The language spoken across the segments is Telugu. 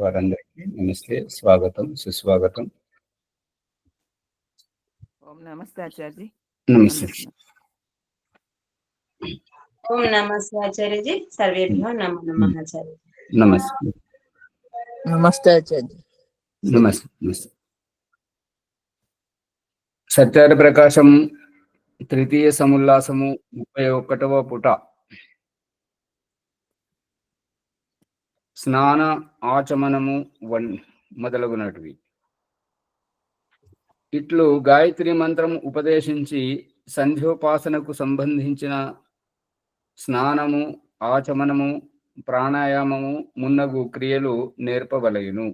వారందరికీ నమస్తే, స్వాగతం, సుస్వాగతం. ఓం నమస్తే ఆచార్యజీ. నమస్తే. ఓం నమస్తే ఆచార్యజీ. సర్వేభ్యో నమో నమః ఆచార్య. నమస్తే. నమస్తే ఆచార్యజీ. నమస్తే. నమస్తే. సత్యార ప్రకాశం తృతీయ సముల్లాసము 31వ పుట. స్నాన ఆచమనము మొదలగునటివి. ఇట్లు గాయత్రి మంత్రం ఉపదేశించి సంధ్యోపాసనకు సంబంధించిన స్నానము, ఆచమనము, ప్రాణాయామము మున్నగు క్రియలు నేర్పవలయును.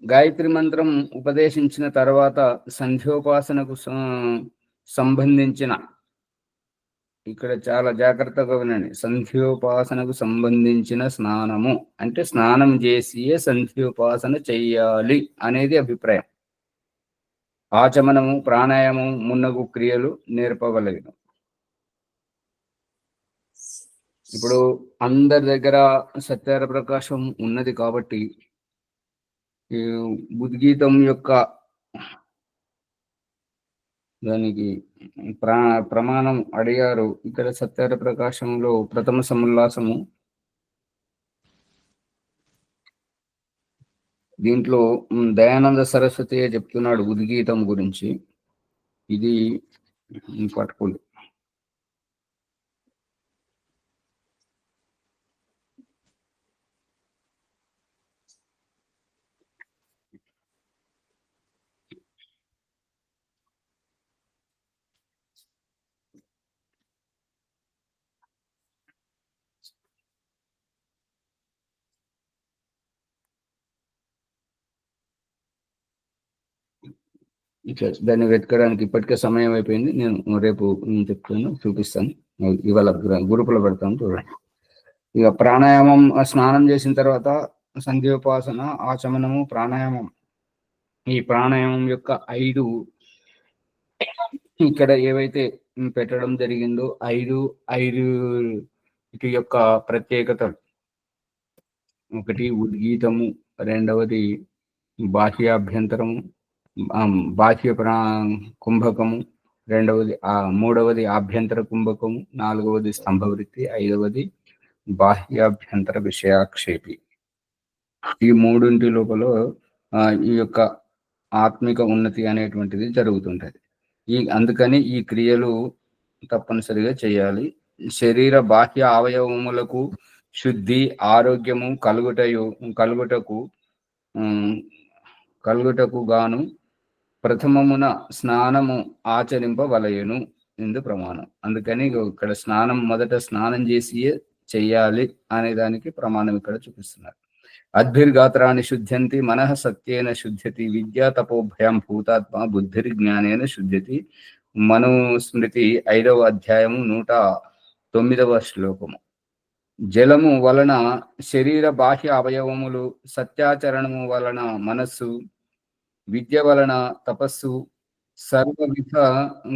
గాయత్రి మంత్రం ఉపదేశించిన తర్వాత సంధ్యోపాసనకు సంబంధించిన, ఇక్కడ చాలా జాగ్రత్తగా వినండి, సంధ్యోపాసనకు సంబంధించిన స్నానము అంటే స్నానం చేసి సంధ్యోపాసన చెయ్యాలి అనేది అభిప్రాయం. ఆచమనము, ప్రాణాయామం మున్నగు క్రియలు నేర్పవలెను. ఇప్పుడు అందరి దగ్గర సత్యార ప్రకాశం ఉన్నది కాబట్టి ఉద్గీతం యొక్క దానికి ప్రమాణం అడిగారు. ఇక్కడ సత్యార ప్రకాశంలో ప్రథమ సముల్లాసము, దీంట్లో దయానంద సరస్వతి చెప్తున్నాడు ఉద్గీతం గురించి. ఇది పట్టుకోండి. దాన్ని వెతకడానికి ఇప్పటికే సమయం అయిపోయింది. నేను రేపు చెప్తాను, చూపిస్తాను. ఇవాళ గ్రూపులో పెడతాను, చూడండి. ఇక ప్రాణాయామం, స్నానం చేసిన తర్వాత సంధ్యోపాసన, ఆచమనము, ప్రాణాయామం. ఈ ప్రాణాయామం యొక్క 5 ఇక్కడ ఏవైతే పెట్టడం జరిగిందో 5 యొక్క ప్రత్యేకతలు. ఒకటి ఉద్గీతము, రెండవది బాహ్యాభ్యంతరము, బాహ్య కుంభకము, మూడవది ఆభ్యంతర కుంభకము, 4వది స్తంభవృత్తి, 5వది బాహ్యాభ్యంతర విషయాక్షేపి. ఈ 3 లోపల ఈ యొక్క ఆత్మిక ఉన్నతి అనేటువంటిది జరుగుతుంటది. అందుకని ఈ క్రియలు తప్పనిసరిగా చేయాలి. శరీర బాహ్య అవయవములకు శుద్ధి, ఆరోగ్యము కలుగుటకు గాను ప్రథమమున స్నానము ఆచరింపవలయును ఇందు ప్రమాణం. అందుకని ఇక్కడ మొదట స్నానం చేసి చెయ్యాలి అనే దానికి ప్రమాణం ఇక్కడ చూపిస్తున్నారు. అద్భిర్గాత్రాన్ని శుద్ధ్యంతి, మనః సత్యేన శుద్ధ్యతి, విద్యా తపోభయం భూతాత్మ, బుద్ధిర్జ్ఞానేన శుద్ధ్యతి. మనుస్మృతి 5వ అధ్యాయము 109వ శ్లోకము. జలము వలన శరీర బాహ్య అవయవములు, సత్యాచరణము వలన మనస్సు, విద్య వలన తపస్సు, సర్వవిధ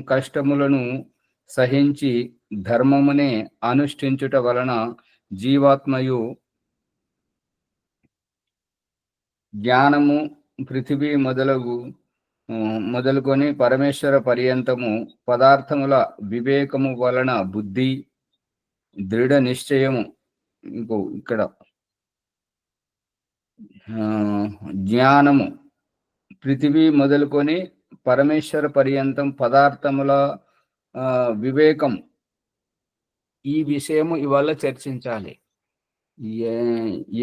కష్టములను సహించి ధర్మమునే అనుష్ఠించుట వలన జీవాత్మయు జ్ఞానము, పృథివీ మొదలుకొని పరమేశ్వర పర్యంతము, పదార్థముల వివేకము వలన బుద్ధి, దృఢ నిశ్చయము, ఇక్కడ జ్ఞానము, పృథివీ మొదలుకొని పరమేశ్వర పర్యంతం, పదార్థముల వివేకం. ఈ విషయము ఇవాళ చర్చించాలి.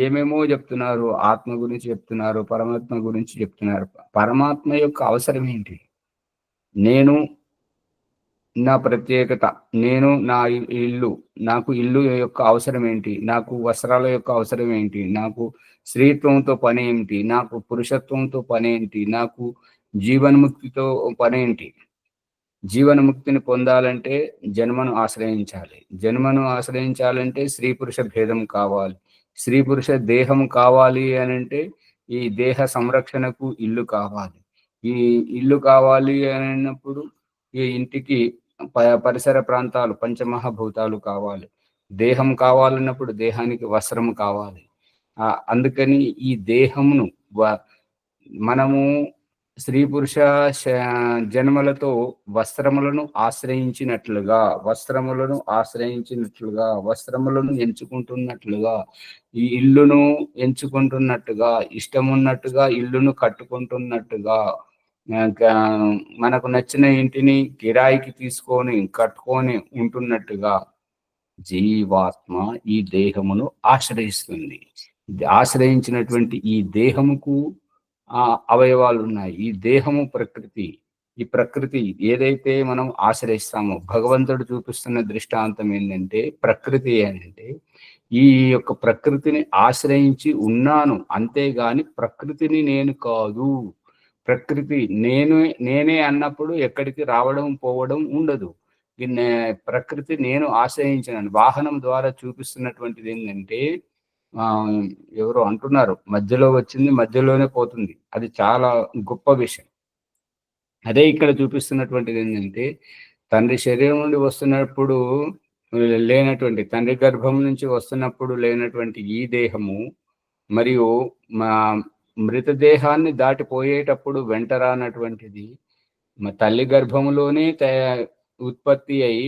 ఏమేమో చెప్తున్నారు, ఆత్మ గురించి చెప్తున్నారు, పరమాత్మ గురించి చెప్తున్నారు. పరమాత్మ యొక్క అవసరం ఏంటి? నేను నా ప్రత్యేకత, నేను నా ఇల్లు, నాకు ఇల్లు యొక్క అవసరం ఏంటి, నాకు వస్త్రాల యొక్క అవసరం ఏంటి, నాకు స్త్రీత్వంతో పని ఏంటి, నాకు పురుషత్వంతో పని ఏంటి, నాకు జీవన్ముక్తితో పని ఏంటి. జీవన్ముక్తిని పొందాలంటే జన్మను ఆశ్రయించాలి. జన్మను ఆశ్రయించాలంటే స్త్రీ పురుష భేదం కావాలి. స్త్రీ పురుష దేహం కావాలి అనంటే ఈ దేహ సంరక్షణకు ఇల్లు కావాలి. ఈ ఇల్లు కావాలి అన్నప్పుడు ఈ ఇంటికి పరిసర ప్రాంతాలు, పంచమహాభూతాలు కావాలి. దేహం కావాలన్నప్పుడు దేహానికి వస్త్రము కావాలి. అందుకని ఈ దేహమును మనము స్త్రీ పురుష జన్మలతో వస్త్రములను ఎంచుకుంటున్నట్లుగా ఈ ఇల్లును ఎంచుకుంటున్నట్టుగా, ఇష్టమున్నట్టుగా ఇల్లును కట్టుకుంటున్నట్టుగా, మనకు నచ్చిన ఇంటిని కిరాయికి తీసుకొని కట్టుకొని ఉంటున్నట్టుగా జీవాత్మ ఈ దేహమును ఆశ్రయిస్తుంది. ఆశ్రయించినటువంటి ఈ దేహముకు అవయవాలు ఉన్నాయి. ఈ దేహము ప్రకృతి. ఈ ప్రకృతి ఏదైతే మనం ఆశ్రయిస్తామో, భగవంతుడు చూపిస్తున్న దృష్టాంతం ఏంటంటే ప్రకృతి ఏంటంటే ఈ యొక్క ప్రకృతిని ఆశ్రయించి ఉన్నాను, అంతేగాని ప్రకృతిని నేను కాదు. ప్రకృతి నేనే అన్నప్పుడు ఎక్కడికి రావడం పోవడం ఉండదు. ప్రకృతి నేను ఆశ్రయించినాను. వాహనం ద్వారా చూపిస్తున్నటువంటిది ఏంటంటే ఎవరో అంటున్నారు, మధ్యలో వచ్చింది మధ్యలోనే పోతుంది. అది చాలా గొప్ప విషయం. అదే ఇక్కడ చూపిస్తున్నటువంటిది ఏంటంటే తండ్రి శరీరం నుండి వస్తున్నప్పుడు లేనటువంటి, తండ్రి గర్భం నుంచి వస్తున్నప్పుడు లేనటువంటి ఈ దేహము మరియు మా మృతదేహాన్ని దాటిపోయేటప్పుడు వెంటరానటువంటిది తల్లి గర్భములోనే ఉత్పత్తి అయి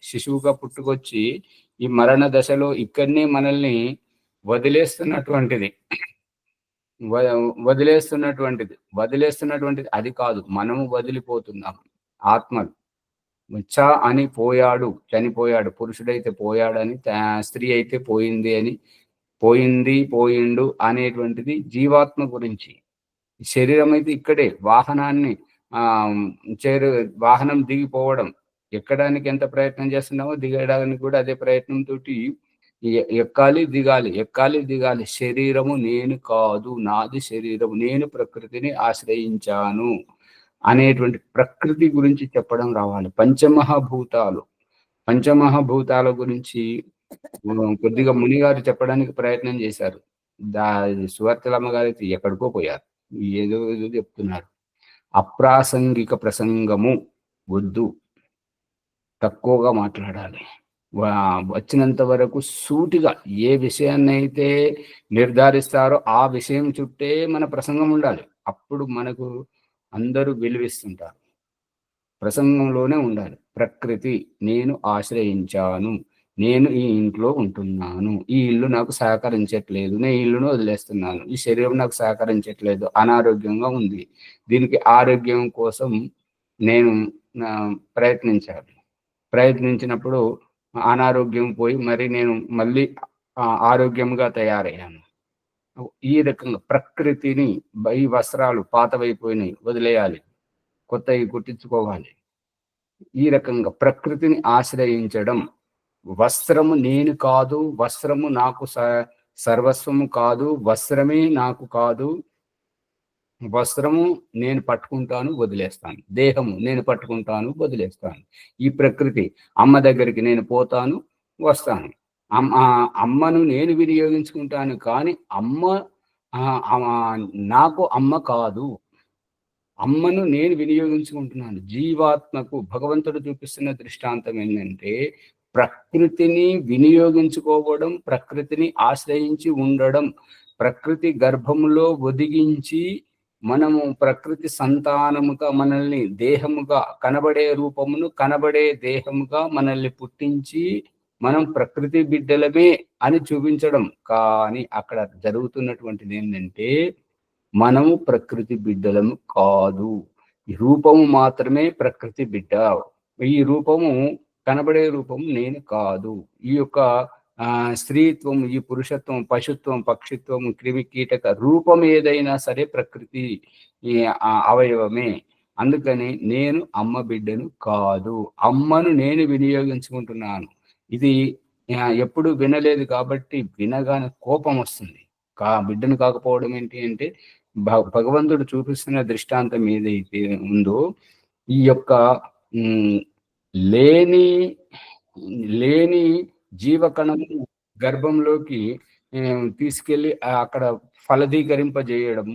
శిశువుగా పుట్టుకొచ్చి ఈ మరణ దశలో ఇక్కడనే మనల్ని వదిలేస్తున్నటువంటిది అది కాదు, మనము వదిలిపోతున్నాం. ఆత్మ అని చనిపోయాడు. పురుషుడైతే పోయాడని, స్త్రీ అయితే పోయింది అని, పోయిండు అనేటువంటిది జీవాత్మ గురించి. శరీరం అయితే ఇక్కడే వాహనాన్ని వాహనం దిగిపోవడం, ఎక్కడానికి ఎంత ప్రయత్నం చేస్తున్నామో దిగడానికి కూడా అదే ప్రయత్నంతో ఎక్కాలి దిగాలి. శరీరము నేను కాదు, నాది శరీరము, నేను ప్రకృతిని ఆశ్రయించాను అనేటువంటి ప్రకృతి గురించి చెప్పడం రావాలి. పంచమహాభూతాల గురించి కొద్దిగా మునిగారు చెప్పడానికి ప్రయత్నం చేశారు. సువర్తలమ్మ గారు అయితే ఎక్కడికో పోయారు, ఏదో చెప్తున్నారు. అప్రాసంగిక ప్రసంగము వద్దు, తక్కువగా మాట్లాడాలి. వచ్చినంత వరకు సూటిగా ఏ విషయాన్ని అయితే నిర్ధారిస్తారో ఆ విషయం చుట్టే మన ప్రసంగం ఉండాలి. అప్పుడు మనకు అందరూ విలువిస్తుంటారు. ప్రసంగంలోనే ఉండాలి. ప్రకృతి నేను ఆశ్రయించాను, నేను ఈ ఇంట్లో ఉంటున్నాను, ఈ ఇల్లు నాకు సహకరించట్లేదు, నేను ఇల్లును వదిలేస్తున్నాను, ఈ శరీరం నాకు సహకరించట్లేదు, అనారోగ్యంగా ఉంది, దీనికి ఆరోగ్యం కోసం నేను ప్రయత్నించినప్పుడు అనారోగ్యం పోయి మరి నేను మళ్ళీ ఆరోగ్యంగా తయారయ్యాను. ఈ రకంగా ప్రకృతిని, ఈ వస్త్రాలు పాతవైపోయినాయి వదిలేయాలి, కొత్తవి కుట్టించుకోవాలి. ఈ రకంగా ప్రకృతిని ఆశ్రయించడం. వస్త్రము నేను కాదు, వస్త్రము నాకు సర్వస్వము కాదు, వస్త్రమే నాకు కాదు, వస్త్రము నేను పట్టుకుంటాను వదిలేస్తాను, దేహము నేను పట్టుకుంటాను వదిలేస్తాను. ఈ ప్రకృతి, అమ్మ దగ్గరికి నేను పోతాను వస్తాను, అమ్మను నేను వినియోగించుకుంటాను, కానీ నాకు అమ్మ కాదు, అమ్మను నేను వినియోగించుకుంటున్నాను. జీవాత్మకు భగవంతుడు చూపిస్తున్న దృష్టాంతం ఏంటంటే ప్రకృతిని వినియోగించుకోవడం, ప్రకృతిని ఆశ్రయించి ఉండడం, ప్రకృతి గర్భములో ఒదిగించి మనము ప్రకృతి సంతానముగా మనల్ని దేహముగా కనబడే రూపమును కనబడే దేహముగా మనల్ని పుట్టించి మనం ప్రకృతి బిడ్డలమే అని చూపించడం. కానీ అక్కడ జరుగుతున్నటువంటిది ఏంటంటే మనము ప్రకృతి బిడ్డలము కాదు, ఈ రూపము మాత్రమే ప్రకృతి బిడ్డ. ఈ రూపము కనబడే రూపము నేను కాదు. ఈ యొక్క స్త్రీత్వం, ఈ పురుషత్వం, పశుత్వం, పక్షిత్వం, క్రిమి కీటక రూపం ఏదైనా సరే ప్రకృతి అవయవమే. అందుకని నేను అమ్మ బిడ్డను కాదు, అమ్మను నేను వినియోగించుకుంటున్నాను. ఇది ఎప్పుడు వినలేదు కాబట్టి వినగానే కోపం వస్తుంది. బిడ్డను కాకపోవడం ఏంటి అంటే భగవంతుడు చూపిస్తున్న దృష్టాంతం ఏదైతే ఉందో ఈ యొక్క లేని జీవకణము గర్భంలోకి తీసుకెళ్ళి అక్కడ ఫలదీకరింపజేయడం,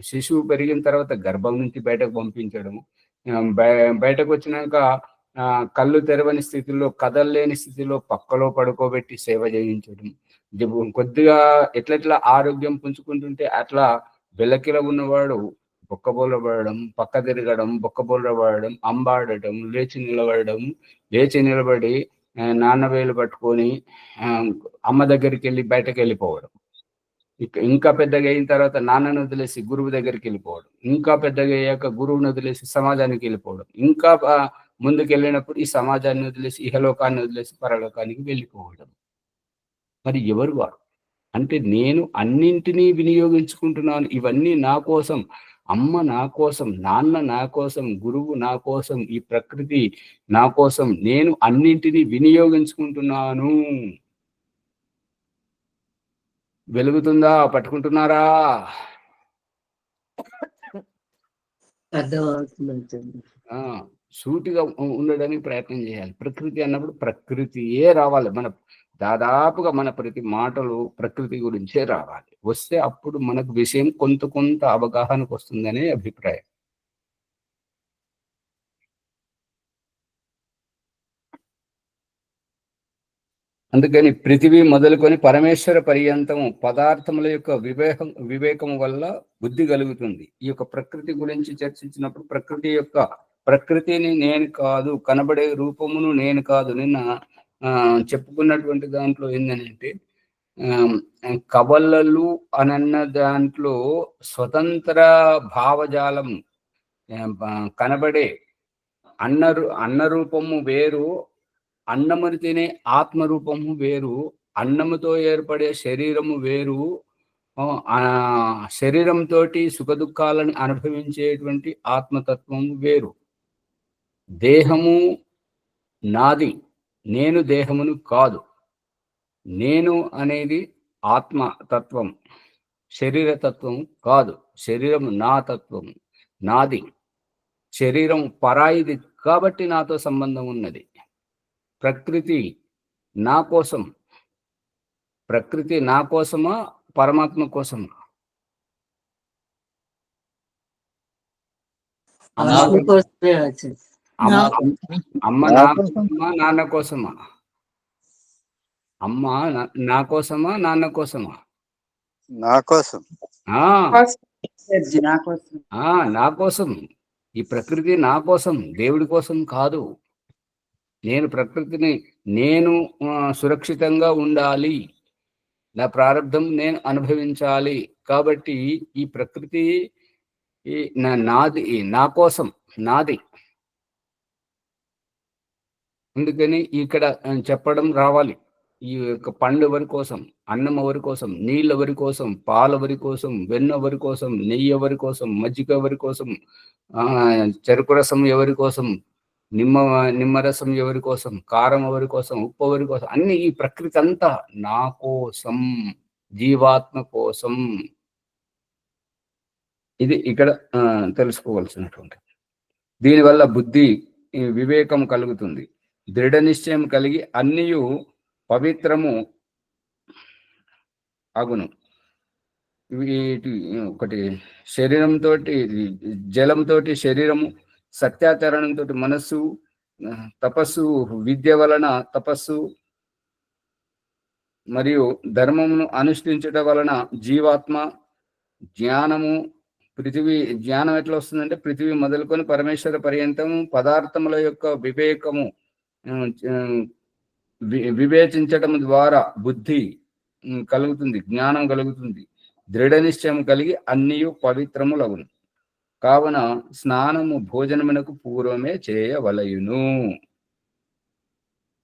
శిశువు పెరిగిన తర్వాత గర్భం నుంచి బయటకు పంపించడం, బయటకు వచ్చినాక కళ్ళు తెరవని స్థితిలో, కదలలేని స్థితిలో పక్కలో పడుకోబెట్టి సేవ చేయించడం. కొద్దిగా ఎట్లెట్లా ఆరోగ్యం పుంజుకుంటుంటే అట్లా వెల్లకిల ఉన్నవాడు బొక్కబోలబడడం, పక్క తిరగడం, బొక్కబోలబడడం, అంబాడటం, లేచి నిలబడి నాన్న వేలు పట్టుకొని అమ్మ దగ్గరికి వెళ్ళి బయటకు వెళ్ళిపోవడం. ఇంకా పెద్దగా అయిన తర్వాత నాన్నను వదిలేసి గురువు దగ్గరికి వెళ్ళిపోవడం, ఇంకా పెద్దగా అయ్యాక గురువుని వదిలేసి సమాజానికి వెళ్ళిపోవడం, ఇంకా ముందుకు వెళ్ళినప్పుడు ఈ సమాజాన్ని వదిలేసి ఇహలోకాన్ని వదిలేసి పరలోకానికి వెళ్ళిపోవడం. మరి ఎవరు వారు? అంటే నేను అన్నింటినీ వినియోగించుకుంటున్నాను. ఇవన్నీ నా కోసం. అమ్మ నా కోసం, నాన్న నా కోసం, గురువు నా కోసం, ఈ ప్రకృతి నా కోసం. నేను అన్నింటినీ వినియోగించుకుంటున్నాను. వెలుగుతుందా? పట్టుకుంటున్నారా? సూటిగా ఉండడానికి ప్రయత్నం చేయాలి. ప్రకృతి అన్నప్పుడు ప్రకృతియే రావాలి. దాదాపుగా మన ప్రతి మాటలు ప్రకృతి గురించే రావాలి. వస్తే అప్పుడు మనకు విషయం కొంత అవగాహనకు వస్తుందనే అభిప్రాయం. అందుకని పృథివీ మొదలుకొని పరమేశ్వర పర్యంతము పదార్థముల యొక్క వివేకం వల్ల బుద్ధి కలుగుతుంది. ఈ యొక్క ప్రకృతి గురించి చర్చించినప్పుడు ప్రకృతిని నేను కాదు, కనబడే రూపమును నేను కాదు. నిన్న చెప్పుకున్నటువంటి దాంట్లో ఏంటంటే కవలలు అనన్న దాంట్లో స్వతంత్ర భావజాలం కనబడే అన్న రూపము వేరు, అన్నముని తినే ఆత్మరూపము వేరు, అన్నముతో ఏర్పడే శరీరము వేరు, శరీరంతో సుఖదుఖాలను అనుభవించేటువంటి ఆత్మతత్వము వేరు. దేహము నాది, నేను దేహమును కాదు. నేను అనేది ఆత్మతత్వం, శరీరతత్వం కాదు. శరీరం నా తత్వం, నాది. శరీరం పరాయిది కాబట్టి నాతో సంబంధం ఉన్నది. ప్రకృతి నా కోసం. ప్రకృతి నా కోసమా, పరమాత్మ కోసమా? అమ్మ నా కోసమా, నాన్న కోసమా? అమ్మ నా కోసమా, నాన్న కోసమా? నా కోసం. నా కోసం. ఈ ప్రకృతి నా కోసం, దేవుడి కోసం కాదు. నేను ప్రకృతిని సురక్షితంగా ఉండాలి, నా ప్రారంధం నేను అనుభవించాలి. కాబట్టి ఈ ప్రకృతి నాది, నా కోసం, నాది. అందుకని ఇక్కడ చెప్పడం రావాలి. ఈ యొక్క పండు ఎవరి కోసం, అన్నం ఎవరి కోసం, నీళ్ళు ఎవరి కోసం, పాలు ఎవరి కోసం, వెన్న ఎవరి కోసం, నెయ్యి ఎవరి కోసం, మజ్జిగ ఎవరి కోసం, చెరుకు రసం ఎవరి కోసం, నిమ్మరసం ఎవరి కోసం, కారం ఎవరి కోసం, ఉప్పు ఎవరి కోసం, అన్ని ఈ ప్రకృతి అంతా నా కోసం, జీవాత్మ కోసం. ఇది ఇక్కడ తెలుసుకోవాల్సినటువంటి. దీనివల్ల బుద్ధి వివేకం కలుగుతుంది, దృఢ నిశ్చయం కలిగి అన్నియు పవిత్రము అగును. ఒకటి శరీరంతో, జలంతో శరీరము, సత్యాచరణంతో మనస్సు, తపస్సు, విద్య వలన తపస్సు మరియు ధర్మమును అనుష్ఠించడం వలన జీవాత్మ, జ్ఞానము. జ్ఞానం ఎట్లా వస్తుందంటే పృథివీ మొదలుకొని పరమేశ్వర పర్యంతము పదార్థముల యొక్క వివేకము వివేచించడం ద్వారా బుద్ధి కలుగుతుంది, జ్ఞానం కలుగుతుంది, దృఢ నిశ్చయం కలిగి అన్నియు పవిత్రములగును. కావున స్నానము భోజనమునకు పూర్వమే చేయవలయును.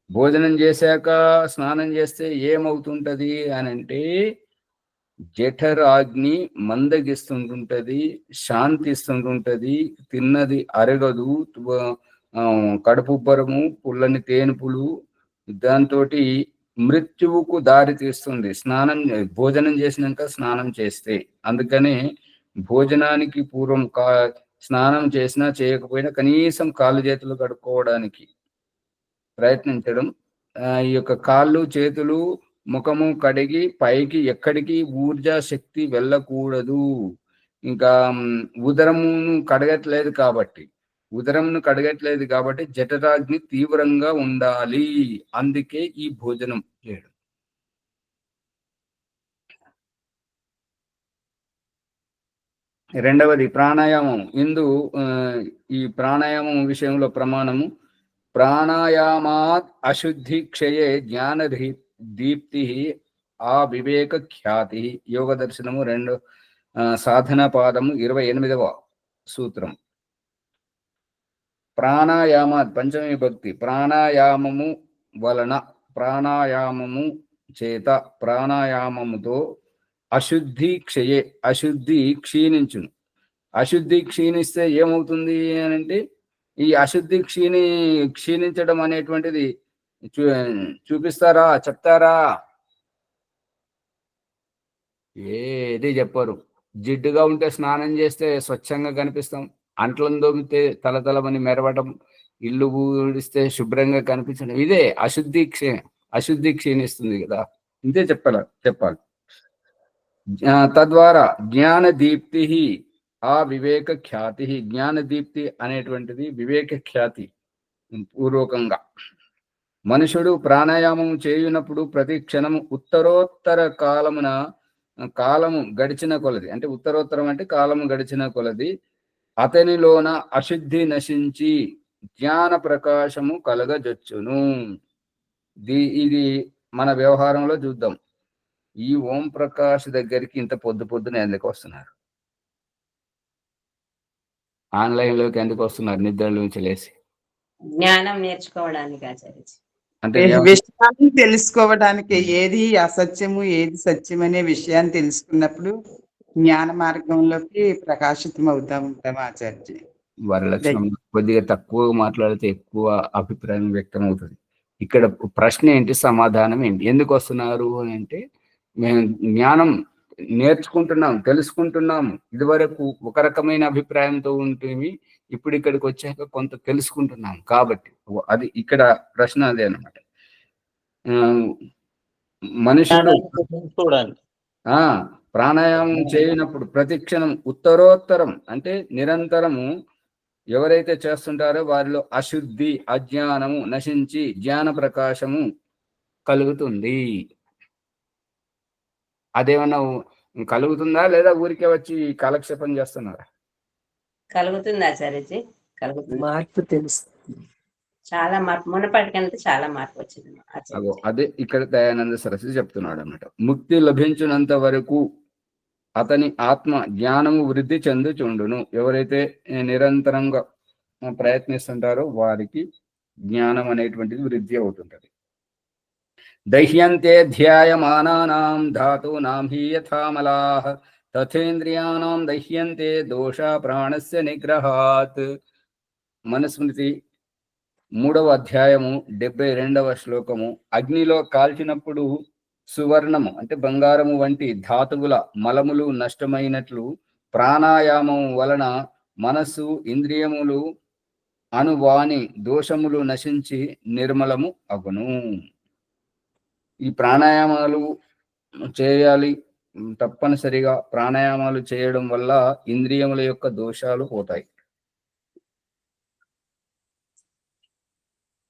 భోజనం చేశాక స్నానం చేస్తే ఏమవుతుంటది అని అంటే జఠరాగ్ని మందగిస్తుంటుంటది, శాంతిస్తుంటుంటది, తిన్నది అరగదు, కడుపుబ్బరము, పుల్లని తేనుపులు, దాంతో మృత్యువుకు దారి తీస్తుంది భోజనం చేసినాక స్నానం చేస్తే. అందుకనే భోజనానికి పూర్వం స్నానం చేసినా చేయకపోయినా కనీసం కాళ్ళు చేతులు కడుక్కోవడానికి ప్రయత్నించడం. ఈ యొక్క కాళ్ళు చేతులు ముఖము కడిగి పైకి ఎక్కడికి ఊర్జా శక్తి వెళ్ళకూడదు. ఇంకా ఉదరమును కడగట్లేదు కాబట్టి ఉదరంను కడగట్లేదు కాబట్టి జఠరాగ్ని తీవ్రంగా ఉండాలి. అందుకే ఈ భోజనం చేయడం. రెండవది ప్రాణాయామం. ఈ ప్రాణాయామం విషయంలో ప్రమాణము ప్రాణాయామాత్ అశుద్ధి క్షయే జ్ఞాన దీప్తి ఆ వివేక ఖ్యాతి. యోగ దర్శనము 2 సాధన పాదము 28వ సూత్రం. ప్రాణాయామాత్ పంచమీ భక్తి. ప్రాణాయామము వలన, ప్రాణాయామము చేత, ప్రాణాయామముతో అశుద్ధి క్షయే, అశుద్ధి క్షీణించును. అశుద్ధి క్షీణిస్తే ఏమవుతుంది అని అంటే, ఈ అశుద్ధి క్షీణించడం అనేటువంటిది చూపిస్తారా, చెప్తారా? ఏది చెప్పరు. జిడ్డుగా ఉంటే స్నానం చేస్తే స్వచ్ఛంగా కనిపిస్తాం, అంట్లను దొమితే తలతలమని మెరవటం, ఇల్లు ఊడిస్తే శుభ్రంగా కనిపించడం, ఇదే అశుద్ధి క్షీణిస్తుంది కదా. ఇంతే చెప్పాలి. తద్వారా జ్ఞాన దీప్తి ఆ వివేక ఖ్యాతి. జ్ఞాన దీప్తి అనేటువంటిది వివేక ఖ్యాతి పూర్వకంగా. మనుషుడు ప్రాణాయామం చేయునప్పుడు ప్రతి క్షణము ఉత్తరోత్తర కాలము గడిచిన కొలది, అంటే ఉత్తరోత్తరం అంటే కాలము గడిచిన కొలది అతనిలోన అశుద్ధి నశించి జ్ఞాన ప్రకాశము కలగజొచ్చును. ఇది మన వ్యవహారంలో చూద్దాం. ఈ ఓం ప్రకాష్ దగ్గరికి ఇంత పొద్దున ఎందుకు వస్తున్నారు? ఆన్లైన్లోకి ఎందుకు వస్తున్నారు నిద్రల నుంచి లేసి? జ్ఞానం నేర్చుకోవడానికి ఆచార్యజీ. అంటే విషయాన్ని తెలుసుకోవడానికి, ఏది అసత్యము ఏది సత్యం అనే విషయాన్ని తెలుసుకున్నప్పుడు జ్ఞాన మార్గంలోకి ప్రకాశితం ఉంటాం ఆచార్య. వరలక్ష్మి కొద్దిగా తక్కువ మాట్లాడితే ఎక్కువ అభిప్రాయం వ్యక్తం అవుతుంది. ఇక్కడ ప్రశ్న ఏంటి, సమాధానం ఏంటి? ఎందుకు వస్తున్నారు అని అంటే, మేము జ్ఞానం నేర్చుకుంటున్నాం, తెలుసుకుంటున్నాము. ఇదివరకు ఒక రకమైన అభిప్రాయంతో ఉంటుంది, ఇప్పుడు ఇక్కడికి వచ్చాక కొంత తెలుసుకుంటున్నాం కాబట్టి అది ఇక్కడ ప్రశ్న అదే అన్నమాట. మనుషుడు ప్రాణాయామం చేయనప్పుడు ప్రతి క్షణం ఉత్తరోత్తరం అంటే నిరంతరము ఎవరైతే చేస్తుంటారో వారిలో అశుద్ధి, అజ్ఞానము నశించి జ్ఞాన ప్రకాశము కలుగుతుంది. అదేమన్నా కలుగుతుందా లేదా ఊరికే వచ్చి కాలక్షేపం చేస్తున్నారా? కలుగుతుంది ఆచార్యజీ, కలుగుతుంది. మార్పు తెలుసు, చాలా మార్పు, మునపటికంటే చాలా మార్పు వచ్చింది. అదే ఇక్కడ దయానంద సరస్వతి చెప్తున్నాడు అన్నమాట. ముక్తి లభించినంత వరకు అతని ఆత్మ జ్ఞానము వృద్ధి చెందుచుండును. ఎవరైతే నిరంతరంగా ప్రయత్నిస్తుంటారో వారికి జ్ఞానం అనేటువంటిది వృద్ధి అవుతుంటది. దహ్యంతే ధ్యాయమానానాం ధాతూనాం హి యథామలాః తథేంద్రియాణాం దహ్యంతే దోష ప్రాణస్య నిగ్రహాత్. మనుస్మృతి 3వ అధ్యాయము 72వ శ్లోకము. అగ్నిలో కాల్చినప్పుడు సువర్ణము అంటే బంగారము వంటి ధాతువుల మలములు నష్టమైనట్లు ప్రాణాయామం వలన మనస్సు, ఇంద్రియములు అనువాని దోషములు నశించి నిర్మలము అగును. ఈ ప్రాణాయామాలు చేయాలి తప్పనిసరిగా. ప్రాణాయామాలు చేయడం వల్ల ఇంద్రియముల యొక్క దోషాలు పోతాయి.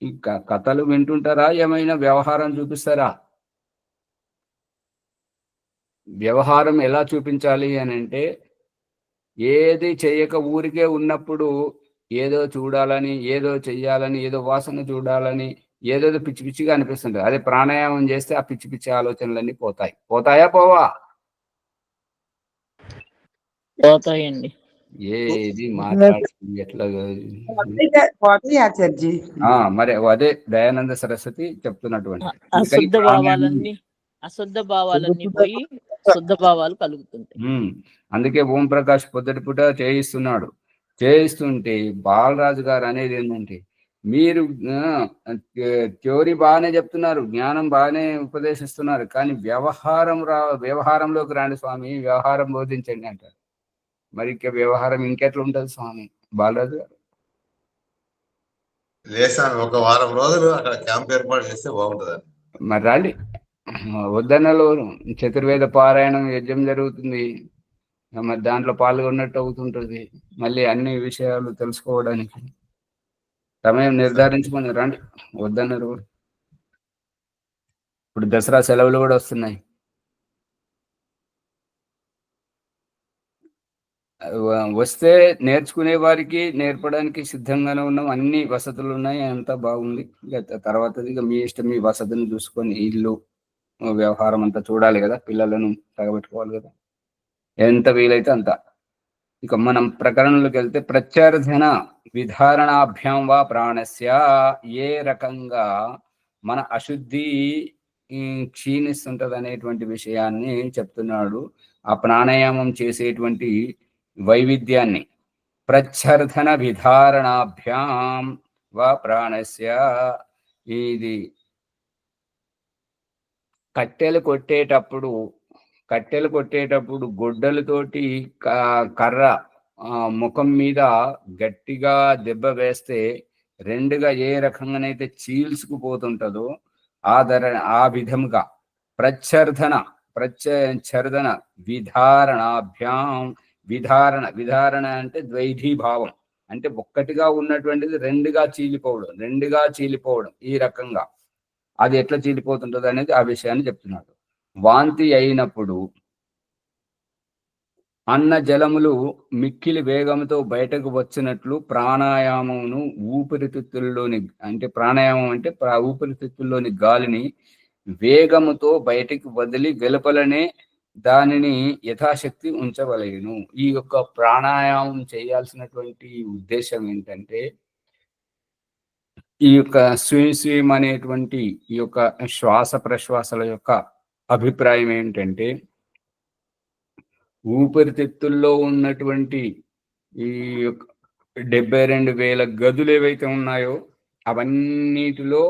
ఈ కథలు వింటుంటారా, ఏమైనా వ్యవహారం చూపిస్తారా? వ్యవహారం ఎలా చూపించాలి అని అంటే, ఏది చేయక ఊరికే ఉన్నప్పుడు ఏదో చూడాలని, ఏదో చెయ్యాలని, ఏదో వాసన చూడాలని, ఏదో పిచ్చి పిచ్చిగా అనిపిస్తుంటుంది. అదే ప్రాణాయామం చేస్తే ఆ పిచ్చి పిచ్చి ఆలోచనలన్నీ పోతాయా పోవా? పోతాయండి. ఏది మాట్లాడుతుంది ఎట్లా? మరి అదే దయానంద సరస్వతి చెప్తున్నటువంటి అశుద్ధ భావాలన్నీ పోయి శుద్ధ భావాలు కలుగుతుంటాయి. అందుకే ఓం ప్రకాష్ పొద్దుటి పూట చేయిస్తుంటే బాలరాజు గారు అనేది ఏంటంటే, మీరు థియోరీ బాగానే చెప్తున్నారు, జ్ఞానం బాగానే ఉపదేశిస్తున్నారు, కానీ వ్యవహారంలోకి రాండి స్వామి, వ్యవహారం బోధించండి అంటారు. మరి వ్యవహారం ఇంకెట్లా ఉంటుంది స్వామి బాలరాజు గారు? ఒక వారం రోజులు అక్కడ క్యాంప్ ఏర్పాటు చేస్తే బాగుంటుంది. మరి రండి, వద్దన్నలో చతుర్వేద పారాయణం యజ్ఞం జరుగుతుంది, మరి దాంట్లో పాల్గొన్నట్టు అవుతుంటుంది. మళ్ళీ అన్ని విషయాలు తెలుసుకోవడానికి సమయం నిర్ధారించుకొని రండి, వద్దన్నారు కూడా. ఇప్పుడు దసరా సెలవులు కూడా వస్తున్నాయి. వస్తే నేర్చుకునే వారికి నేర్పడానికి సిద్ధంగానే ఉన్నాం. అన్ని వసతులు ఉన్నాయి, అంతా బాగుంది. ఇక తర్వాత ఇక మీ ఇష్టం, మీ వసతిని చూసుకొని ఇల్లు వ్యవహారం అంతా చూడాలి కదా, పిల్లలను తగబెట్టుకోవాలి కదా, ఎంత వీలైతే అంత. ఇక మనం ప్రకరణలోకి వెళ్తే, ప్రత్యర్థన విధారణాభ్యాం వా ప్రాణస్య, ఏ రకంగా మన అశుద్ధి క్షీణిస్తుంటది అనేటువంటి విషయాన్ని చెప్తున్నాడు. ఆ ప్రాణాయామం చేసేటువంటి వైవిధ్యాన్ని, ప్రచ్ఛర్ధన విధారణాభ్యాం వా ప్రాణస్య, ఇది కట్టెలు కొట్టేటప్పుడు గొడ్డలతోటి కర్ర ముఖం మీద గట్టిగా దెబ్బ వేస్తే రెండుగా ఏ రకంగానైతే చీల్చుకుపోతుంటుందో ఆ విధముగా ప్రచ్ఛర్ధన విధారణాభ్యాం, విధారణ అంటే ద్వైధీభావం, అంటే ఒక్కటిగా ఉన్నటువంటిది రెండుగా చీలిపోవడం. ఈ రకంగా అది ఎట్లా చీలిపోతుంటుంది అనేది ఆ విషయాన్ని చెప్తున్నాడు. వాంతి అయినప్పుడు అన్న జలములు మిక్కిలి వేగంతో బయటకు వచ్చినట్లు ప్రాణాయామమును ఊపిరితిత్తుల్లోని గాలిని వేగముతో బయటికి వదిలి వెలుపలనే దానిని యథాశక్తి ఉంచవలెను. ఈ యొక్క ప్రాణాయామం చేయాల్సినటువంటి ఉద్దేశం ఏంటంటే, ఈ యొక్క స్వీం అనేటువంటి ఈ యొక్క శ్వాస ప్రశ్వాసల యొక్క అభిప్రాయం ఏంటంటే, ఊపిరితిత్తుల్లో ఉన్నటువంటి ఈ 72,000 గదులు ఏవైతే ఉన్నాయో అవన్నిటిలో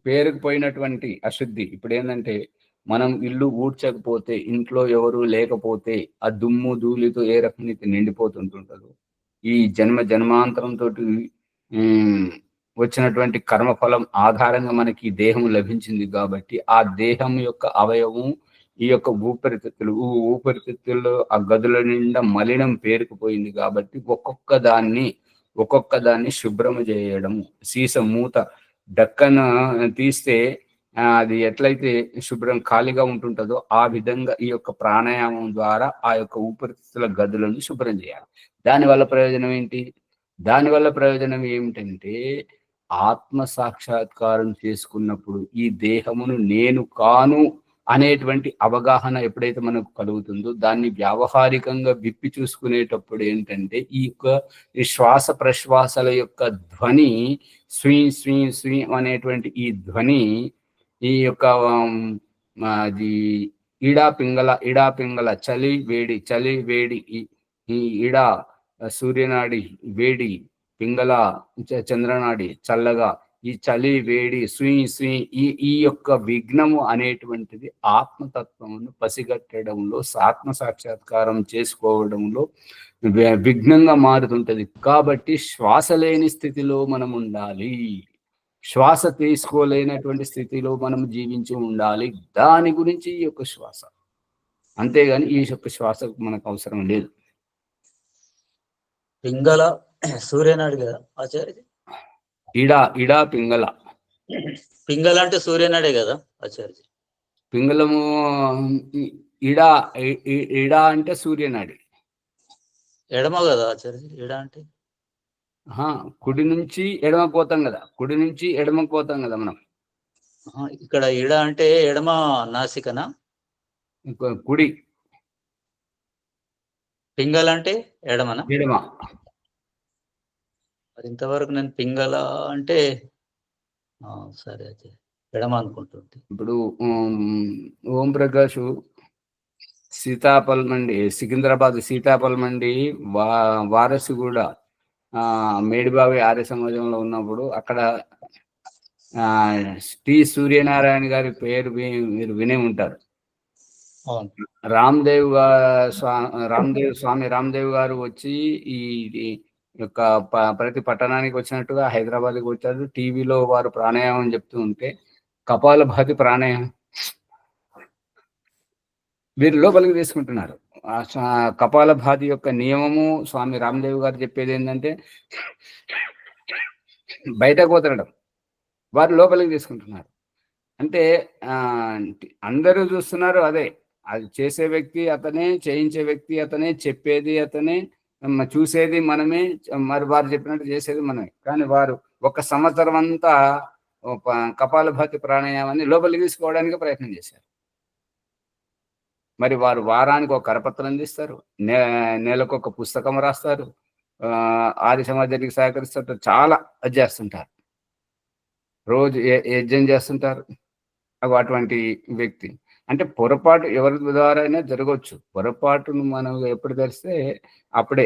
పేరుకుపోయినటువంటి అశుద్ధి. ఇప్పుడు ఏంటంటే, మనం ఇల్లు ఊడ్చకపోతే, ఇంట్లో ఎవరు లేకపోతే ఆ దుమ్ము ధూళితో ఏ రకంగా నిండిపోతుంటుంటుందో, ఈ జన్మాంతరంతో వచ్చినటువంటి కర్మఫలం ఆధారంగా మనకి దేహం లభించింది కాబట్టి ఆ దేహం యొక్క అవయవం ఈ యొక్క ఊపిరితిత్తుల్లో ఆ గదుల నిండా మలినం పేరుకుపోయింది కాబట్టి ఒక్కొక్క దాన్ని శుభ్రము చేయడం. సీస మూత డక్కన తీస్తే అది ఎట్లయితే శుభ్రం ఖాళీగా ఉంటుంటుందో ఆ విధంగా ఈ యొక్క ప్రాణాయామం ద్వారా ఆ యొక్క ఊపిరితిత్తుల గదులను శుభ్రం చేయాలి. దానివల్ల ప్రయోజనం ఏమిటంటే, ఆత్మ సాక్షాత్కారం చేసుకున్నప్పుడు ఈ దేహమును నేను కాను అనేటువంటి అవగాహన ఎప్పుడైతే మనకు కలుగుతుందో, దాన్ని వ్యావహారికంగా విప్పి చూసుకునేటప్పుడు ఏంటంటే, ఈ శ్వాస ప్రశ్వాసల యొక్క ధ్వని స్వీ అనేటువంటి ఈ ధ్వని, ఈ యొక్క అది ఇడా పింగళ చలి వేడి, ఈ ఇడా సూర్యనాడి వేడి, పింగళ చంద్రనాడి చల్లగా, ఈ చలి వేడి ఈ యొక్క విఘ్నము అనేటువంటిది ఆత్మతత్వమును పసిగట్టడంలో, ఆత్మ సాక్షాత్కారం చేసుకోవడంలో విఘ్నంగా మారుతుంటది. కాబట్టి శ్వాస లేని స్థితిలో మనం ఉండాలి, శ్వాస తీసుకోలేనటువంటి స్థితిలో మనం జీవించి ఉండాలి. దాని గురించి ఈ యొక్క శ్వాస, అంతేగాని ఈ యొక్క శ్వాస మనకు అవసరం లేదు. పింగళ సూర్యనాడు కదా ఆచార్య? ఇడా పింగళ అంటే సూర్యనాడే కదా ఆచార్య? పింగళము ఇడా అంటే సూర్యనాడి. ఎడమ కదా ఆచార్య ఇడా అంటే? కుడి నుంచి ఎడమకు పోతాం కదా మనం. ఇక్కడ ఇడా అంటే ఎడమ నాసికనా? కుడి. పింగళ అంటే ఎడమనా? ఎడమ. మరి ఇంతవరకు నేను పింగళ అంటే సరే అయితే ఎడమ అనుకుంటుంది. ఇప్పుడు ఓం ప్రకాష్ సికింద్రాబాద్ సీతాపల్ మండి వారసుగూడ మేడిబావి ఆర్య సమాజంలో ఉన్నప్పుడు అక్కడ టి సూర్యనారాయణ గారి పేరు మీరు వినే ఉంటారు. రామ్దేవ్ గారు వచ్చి ఈ యొక్క ప్రతి పట్టణానికి వచ్చినట్టుగా హైదరాబాద్కి వచ్చారు. టీవీలో వారు ప్రాణాయామం చెప్తూ ఉంటే, కపాలభాతి ప్రాణాయామం వీరు లోపలికి తీసుకుంటున్నారు. కపాలభాతి యొక్క నియమము స్వామి రామదేవ్ గారు చెప్పేది ఏంటంటే బయటకు వదలడం, వారు లోపలికి తీసుకుంటున్నారు. అంటే అందరూ చూస్తున్నారు అదే, అది చేసే వ్యక్తి అతనే, చేయించే వ్యక్తి అతనే, చెప్పేది అతనే, చూసేది మనమే, మరి వారు చెప్పినట్టు చేసేది మనమే. కానీ వారు 1 సంవత్సరం అంతా కపాలభాతి ప్రాణాయామాన్ని లోపలికి తీసుకోవడానికి ప్రయత్నం చేశారు. మరి వారు వారానికి ఒక కరపత్రం తీస్తారు, నెలకు ఒక పుస్తకం రాస్తారు, ఆది సమాజానికి సహకరిస్తారు, చాలా అది చేస్తుంటారు, రోజు యజ్ఞం చేస్తుంటారు. అటువంటి వ్యక్తి అంటే పొరపాటు ఎవరి ద్వారా అయినా జరగవచ్చు. పొరపాటును మనం ఎప్పుడు తెరిస్తే అప్పుడే,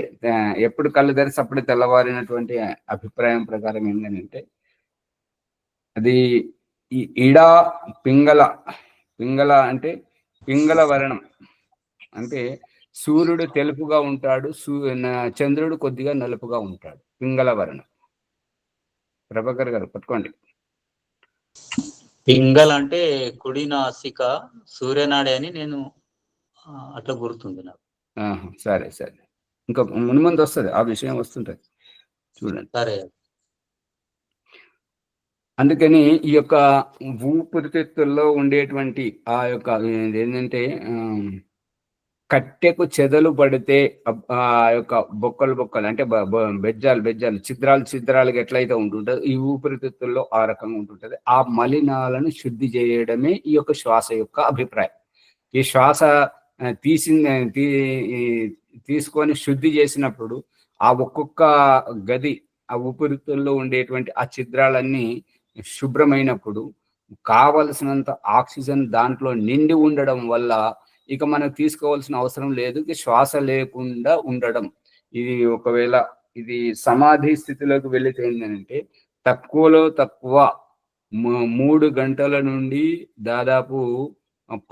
ఎప్పుడు కళ్ళు తెరిస్తే అప్పుడే తెల్లవారినటువంటి అభిప్రాయం ప్రకారం ఏంటంటే అది ఈ ఇడా పింగళ అంటే పింగళ వర్ణం అంటే సూర్యుడు తెలుపుగా ఉంటాడు, చంద్రుడు కొద్దిగా నలుపుగా ఉంటాడు, పింగళ వర్ణం. ప్రభాకర్ గారు పట్టుకోండి. పింగళ అంటే కుడి నాసిక సూర్యనాడి అని నేను అట్లా గుర్తుంది నాకు. సరే సరే, ఇంకా మున్ముందు వస్తుంది ఆ విషయం, వస్తుంటది చూడండి. సరే. అందుకని ఈ యొక్క ఊపిరితిత్తుల్లో ఉండేటువంటి ఆ యొక్క ఏంటంటే కట్టెకు చెదలు పడితే ఆ యొక్క బొక్కలు అంటే బెజ్జాలు చిద్రాలుగా ఎట్లయితే ఉంటుంటుందో ఈ ఊపిరితిత్తుల్లో ఆ రకంగా ఉంటుంటది. ఆ మలినాలను శుద్ధి చేయడమే ఈ యొక్క శ్వాస యొక్క అభిప్రాయం. ఈ శ్వాస తీసుకొని శుద్ధి చేసినప్పుడు ఆ ఒక్కొక్క గది, ఆ ఊపిరితిత్తుల్లో ఉండేటువంటి ఆ చిద్రాలన్నీ శుభ్రమైనప్పుడు కావలసినంత ఆక్సిజన్ దాంట్లో నిండి ఉండడం వల్ల ఇక మనకు తీసుకోవాల్సిన అవసరం లేదు, శ్వాస లేకుండా ఉండడం. ఇది ఒకవేళ ఇది సమాధి స్థితిలోకి వెళితే ఏంటంటే తక్కువలో తక్కువ 3 గంటల నుండి దాదాపు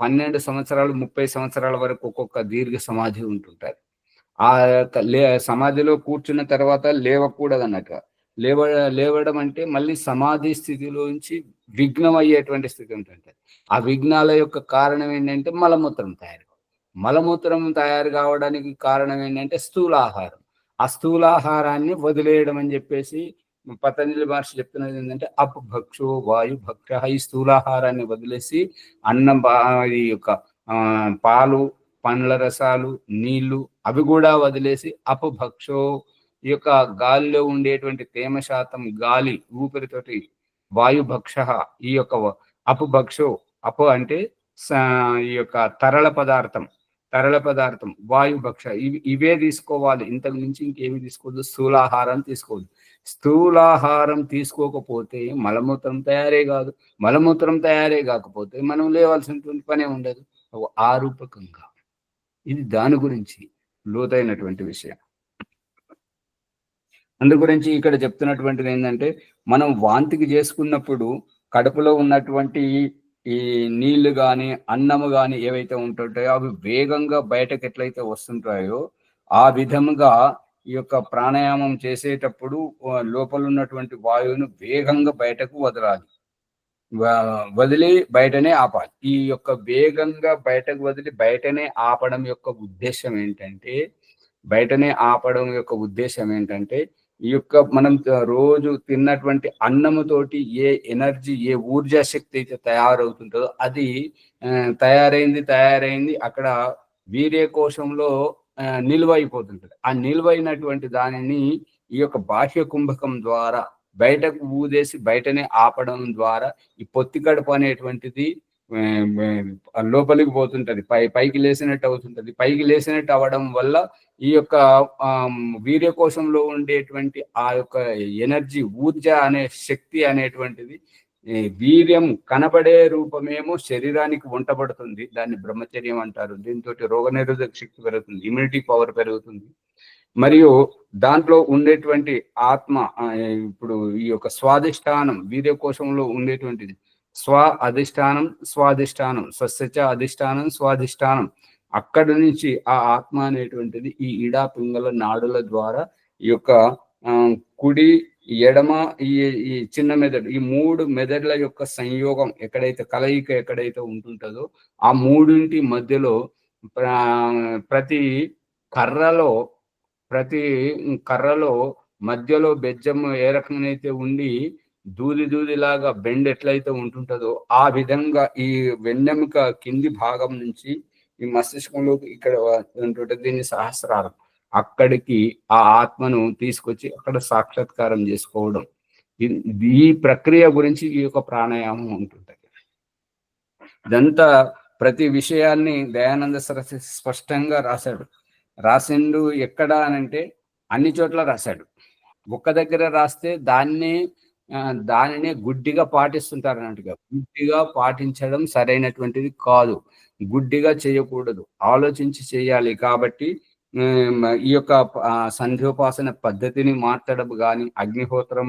12 సంవత్సరాలు 30 సంవత్సరాల వరకు ఒక్కొక్క దీర్ఘ సమాధి ఉంటుంటారు. ఆ సమాధిలో కూర్చున్న తర్వాత లేవకూడదు అన్నట్టు. లేవడం అంటే మళ్ళీ సమాధి స్థితిలోంచి విఘ్నం అయ్యేటువంటి స్థితి ఉంటుంది. ఆ విఘ్నాల యొక్క కారణం ఏంటంటే మలమూత్రం తయారు కావడానికి కారణం ఏంటంటే స్థూలాహారం. ఆ స్థూలాహారాన్ని వదిలేయడం అని చెప్పేసి పతంజలి మహర్షి చెప్తున్నది ఏంటంటే అపభక్షో వాయు భక్ష. ఈ స్థూలాహారాన్ని వదిలేసి అన్నం, ఈ యొక్క పాలు, పండ్ల రసాలు, నీళ్లు అవి కూడా వదిలేసి అపభక్షో, ఈ యొక్క గాలిలో ఉండేటువంటి తేమ శాతం, గాలి ఊపిరితోటి వాయుభక్ష. ఈ యొక్క అపభక్షో, అంటే ఈ యొక్క తరళ పదార్థం వాయుభక్ష, ఇవే తీసుకోవాలి, ఇంతకు మించి ఇంకేమి తీసుకోవద్దు. స్థూలాహారం తీసుకోవద్దు. స్థూలాహారం తీసుకోకపోతే మలమూత్రం తయారే కాకపోతే మనం లేవాల్సినటువంటి పనే ఉండదు. ఆ రూపకంగా ఇది దాని గురించి లోతైనటువంటి విషయం. అందు గురించి ఇక్కడ చెప్తున్నటువంటిది ఏంటంటే మనం వాంతికి చేసుకున్నప్పుడు కడుపులో ఉన్నటువంటి ఈ నీళ్లు కానీ అన్నము కానీ ఏవైతే ఉంటుంటాయో అవి వేగంగా బయటకు ఎట్లయితే వస్తుంటాయో ఆ విధముగా ఈ యొక్క ప్రాణాయామం చేసేటప్పుడు లోపల ఉన్నటువంటి వాయువును వేగంగా బయటకు వదిలి బయటనే ఆపాలి. ఈ యొక్క వేగంగా బయటకు వదిలి బయటనే ఆపడం యొక్క ఉద్దేశం ఏంటంటే ఈ యొక్క మనం రోజు తిన్నటువంటి అన్నముతోటి ఏ ఎనర్జీ, ఏ ఊర్జా శక్తి అయితే తయారవుతుంటుందో అది తయారైంది అక్కడ వీర్య కోశంలో నిల్వ అయిపోతుంటుంది. ఆ నిల్వైనటువంటి దానిని ఈ యొక్క బాహ్య కుంభకం ద్వారా బయటకు ఊదేసి బయటనే ఆపడం ద్వారా ఈ పొత్తి కడుపు అనేటువంటిది లోపలికి పోతుంటది, పైకి లేసినట్టు అవుతుంటది. పైకి లేసినట్టు అవ్వడం వల్ల ఈ యొక్క వీర్యకోశంలో ఉండేటువంటి ఆ యొక్క ఎనర్జీ, ఊర్జ అనే శక్తి అనేటువంటిది వీర్యం కనబడే రూపమేమో శరీరానికి వంటబడుతుంది, దాన్ని బ్రహ్మచర్యం అంటారు. దీంతో రోగనిరోధక శక్తి పెరుగుతుంది, ఇమ్యూనిటీ పవర్ పెరుగుతుంది. మరియు దాంట్లో ఉండేటువంటి ఆత్మ, ఇప్పుడు ఈ యొక్క స్వాధిష్టానం, వీర్యకోశంలో ఉండేటువంటిది అధిష్టానం స్వాధిష్టానం, స్వస్యచ అధిష్టానం స్వాధిష్టానం, అక్కడి నుంచి ఆ ఆత్మ అనేటువంటిది ఈ ఇడా పింగళ నాడుల ద్వారా ఈ యొక్క కుడి, ఎడమ, ఈ చిన్న మెదడు, ఈ 3 మెదడుల యొక్క సంయోగం కలయిక ఎక్కడైతే ఉంటుంటుందో ఆ 3 మధ్యలో ప్రతి కర్రలో ప్రతి కర్రలో మధ్యలో బెజ్జం ఏ రకంగా అయితే ఉండి దూదిలాగా బెండ్ ఎట్లయితే ఉంటుంటుందో ఆ విధంగా ఈ వెన్నెముక కింది భాగం నుంచి ఈ మస్తిష్కంలో ఇక్కడ ఉంటుంటుంది, దీన్ని సహస్రారం. అక్కడికి ఆ ఆత్మను తీసుకొచ్చి అక్కడ సాక్షాత్కారం చేసుకోవడం. ఈ ప్రక్రియ గురించి ఈ యొక్క ప్రాణాయామం ఉంటుంటది. ఇదంతా ప్రతి విషయాన్ని దయానంద సరస్వతి స్పష్టంగా రాసిండు. ఎక్కడ అనంటే అన్ని చోట్ల రాశాడు. ఒక్క దగ్గర రాస్తే దానినే గుడ్డిగా పాటిస్తుంటారు అన్నట్టుగా. గుడ్డిగా పాటించడం సరైనటువంటిది కాదు, గుడ్డిగా చేయకూడదు, ఆలోచించి చేయాలి. కాబట్టి ఈ యొక్క సంధ్యోపాసన పద్ధతిని మార్చడం కానీ, అగ్నిహోత్రం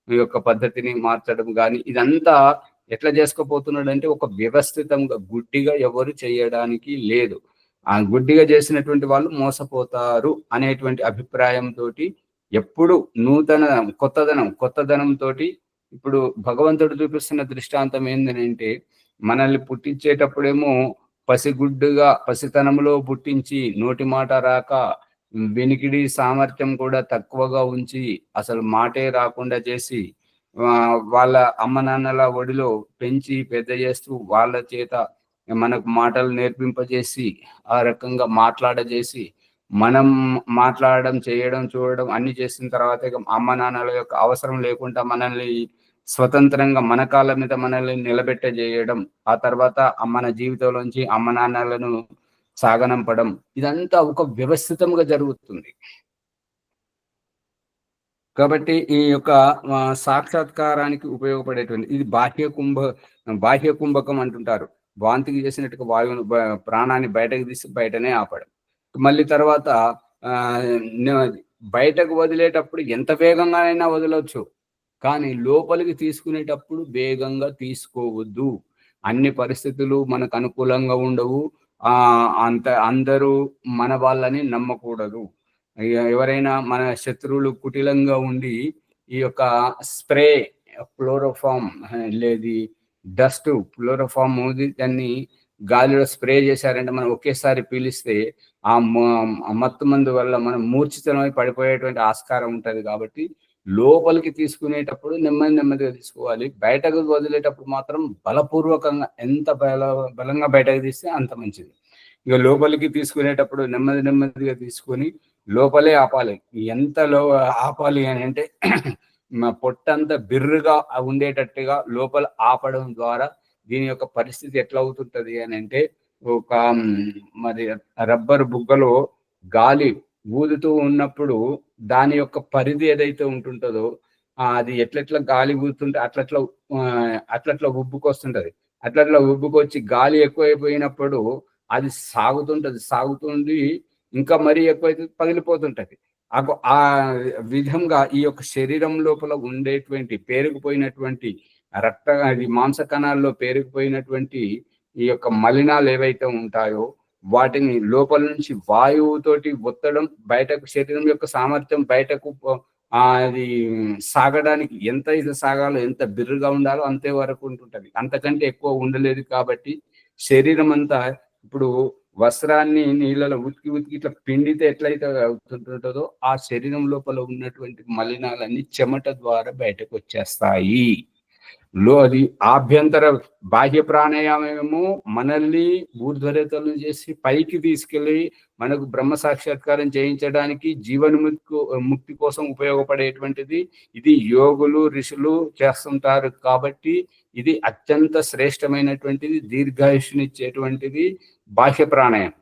యొక్క పద్ధతిని మార్చడం కానీ, ఇదంతా ఎట్లా చేసుకోపోతున్నాడు అంటే ఒక వ్యవస్థితంగా, గుడ్డిగా ఎవరు చేయడానికి లేదు. ఆ గుడ్డిగా చేసినటువంటి వాళ్ళు మోసపోతారు అనేటువంటి అభిప్రాయంతో ఎప్పుడు కొత్తదనంతో ఇప్పుడు భగవంతుడు చూపిస్తున్న దృష్టాంతం ఏంటంటే, మనల్ని పుట్టించేటప్పుడేమో పసితనంలో పుట్టించి నోటి మాట రాక వెనికిడి సామర్థ్యం కూడా తక్కువగా ఉంచి అసలు మాటే రాకుండా చేసి వాళ్ళ అమ్మ నాన్నల ఒడిలో పెంచి పెద్ద చేస్తూ వాళ్ళ చేత మనకు మాటలు నేర్పింపజేసి ఆ రకంగా మాట్లాడజేసి మనం మాట్లాడడం, చేయడం, చూడడం అన్ని చేసిన తర్వాత అమ్మ నాన్నల యొక్క అవసరం లేకుండా మనల్ని స్వతంత్రంగా మన కాళ్ళ మీద మనల్ని నిలబెట్టజేయడం, ఆ తర్వాత మన జీవితంలోంచి అమ్మ నాన్నలను సాగనంపడం, ఇదంతా ఒక వ్యవస్థితంగా జరుగుతుంది. కాబట్టి ఈ యొక్క సాక్షాత్కారానికి ఉపయోగపడేటువంటి ఇది బాహ్య కుంభకం అంటుంటారు. వాంతికి చేసినట్టుగా వాయువును ప్రాణాన్ని బయటకు తీసి బయటనే ఆపడం. మళ్ళీ తర్వాత బయటకు వదిలేటప్పుడు ఎంత వేగంగానైనా వదలవచ్చు, కానీ లోపలికి తీసుకునేటప్పుడు వేగంగా తీసుకోవద్దు. అన్ని పరిస్థితులు మనకు అనుకూలంగా ఉండవు. అందరూ మన వాళ్ళని నమ్మకూడదు. ఎవరైనా మన శత్రువులు కుటిలంగా ఉండి ఈ యొక్క స్ప్రే క్లోరోఫామ్ లేదు డస్ట్ క్లోరోఫామ్ దాన్ని గాలిలో స్ప్రే చేశారంటే మనం ఒకేసారి పీలిస్తే ఆ మత్తు మందు వల్ల మనం మూర్ఛితమై పడిపోయేటువంటి ఆస్కారం ఉంటుంది. కాబట్టి లోపలికి తీసుకునేటప్పుడు నెమ్మదిగా తీసుకోవాలి. బయటకు వదిలేటప్పుడు మాత్రం బలపూర్వకంగా ఎంత బలంగా బయటకు తీస్తే అంత మంచిది. ఇక లోపలికి తీసుకునేటప్పుడు నెమ్మదిగా తీసుకొని లోపలే ఆపాలి. ఎంతలో ఆపాలి అని అంటే పొట్టంతా బిర్రుగా ఉండేటట్టుగా లోపల ఆపడం ద్వారా దీని యొక్క పరిస్థితి ఎట్లా అవుతుంటది అని అంటే, ఒక మరి రబ్బర్ బుగ్గలో గాలి ఊదుతూ ఉన్నప్పుడు దాని యొక్క పరిధి ఏదైతే ఉంటుంటుందో అది ఎట్లెట్లా గాలి ఊదుతుంటే అట్లట్లా ఉబ్బుకొస్తుంటది. అట్లట్లా ఉబ్బుకొచ్చి గాలి ఎక్కువైపోయినప్పుడు అది సాగుతుండి ఇంకా మరీ ఎక్కువైతే పగిలిపోతుంటది. ఆ విధంగా ఈ యొక్క శరీరం లోపల ఉండేటువంటి పేరుకుపోయినటువంటి మాంస కణాల్లో పేరుకుపోయినటువంటి ఈ యొక్క మలినాలు ఏవైతే ఉంటాయో వాటిని లోపల నుంచి వాయువుతోటి ఒత్తడం, బయటకు శరీరం యొక్క సామర్థ్యం బయటకు అది సాగడానికి ఎంత ఇది సాగాలో, ఎంత బిర్రుగా ఉండాలో అంతే వరకు ఉంటుంటది. అంతకంటే ఎక్కువ ఉండలేదు. కాబట్టి శరీరం అంతా ఇప్పుడు వస్త్రాన్ని నీళ్ళలో ఉతికి ఇట్లా పిండితే ఎట్లయితే అవుతుంటుందో ఆ శరీరం లోపల ఉన్నటువంటి మలినాలన్నీ చెమట ద్వారా బయటకు వచ్చేస్తాయి. అది ఆభ్యంతర బాహ్య ప్రాణాయామము మనల్ని ఊర్ధ్వరేతలను చేసి పైకి తీసుకెళ్ళి మనకు బ్రహ్మ సాక్షాత్కారం చేయించడానికి ముక్తి కోసం ఉపయోగపడేటువంటిది. ఇది యోగులు ఋషులు చేస్తుంటారు. కాబట్టి ఇది అత్యంత శ్రేష్టమైనటువంటిది, దీర్ఘాయుష్నిచ్చేటువంటిది బాహ్య ప్రాణాయామం.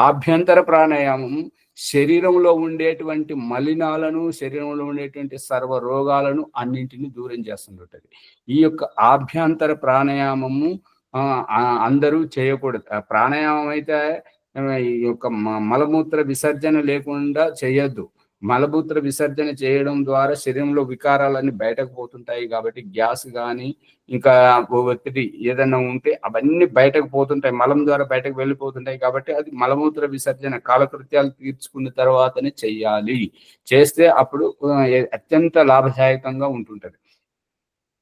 ఆభ్యంతర ప్రాణాయామం శరీరంలో ఉండేటువంటి మలినాలను, శరీరంలో ఉండేటువంటి సర్వ రోగాలను అన్నింటినీ దూరం చేస్తుంటుంది. ఈ యొక్క ఆభ్యంతర ప్రాణాయామము అందరూ చేయకూడదు. ప్రాణాయామం అయితే ఈ యొక్క మలమూత్ర విసర్జన లేకుండా చేయొద్దు. మలమూత్ర విసర్జన చేయడం ద్వారా శరీరంలో వికారాలన్నీ బయటకు పోతుంటాయి. కాబట్టి గ్యాస్ కానీ ఇంకా ఒత్తిడి ఏదైనా ఉంటే అవన్నీ బయటకు పోతుంటాయి, మలం ద్వారా బయటకు వెళ్ళిపోతుంటాయి. కాబట్టి అది మలమూత్ర విసర్జన కాలకృత్యాలు తీర్చుకున్న తర్వాతనే చెయ్యాలి. చేస్తే అప్పుడు అత్యంత లాభదాయకంగా ఉంటుంటది.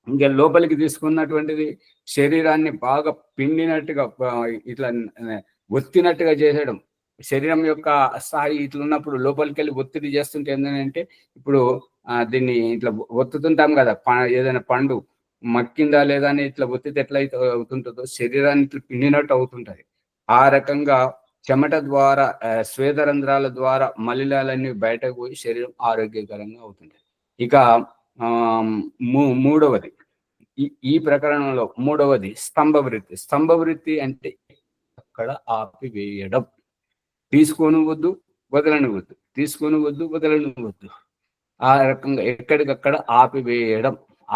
ఇంకా లోపలికి తీసుకున్నటువంటిది శరీరాన్ని బాగా పిండినట్టుగా ఇట్లా ఒత్తినట్టుగా చేసేయడం. శరీరం యొక్క స్థాయి ఇట్లున్నప్పుడు లోపలికి వెళ్ళి ఒత్తిడి చేస్తుంటే ఏంటంటే ఇప్పుడు దీన్ని ఇట్లా ఒత్తుతుంటాం కదా, ఏదైనా పండు మక్కిందా లేదా అని ఇట్లా ఒత్తితే ఎట్లయితే అవుతుంటుందో శరీరాన్ని ఇట్లా పిండినట్టు అవుతుంటది. ఆ రకంగా చెమట ద్వారా స్వేదరంధ్రాల ద్వారా మలినాలన్నీ బయటకు పోయి శరీరం ఆరోగ్యకరంగా అవుతుంటది. ఇక మూడవది ఈ ప్రకరణంలో మూడవది స్తంభవృత్తి. స్తంభవృత్తి అంటే అక్కడ ఆపివేయడం. తీసుకొని వద్దు, వదలని వద్దు, తీసుకొని వద్దు, వదలని వద్దు. ఆ రకంగా ఎక్కడికక్కడ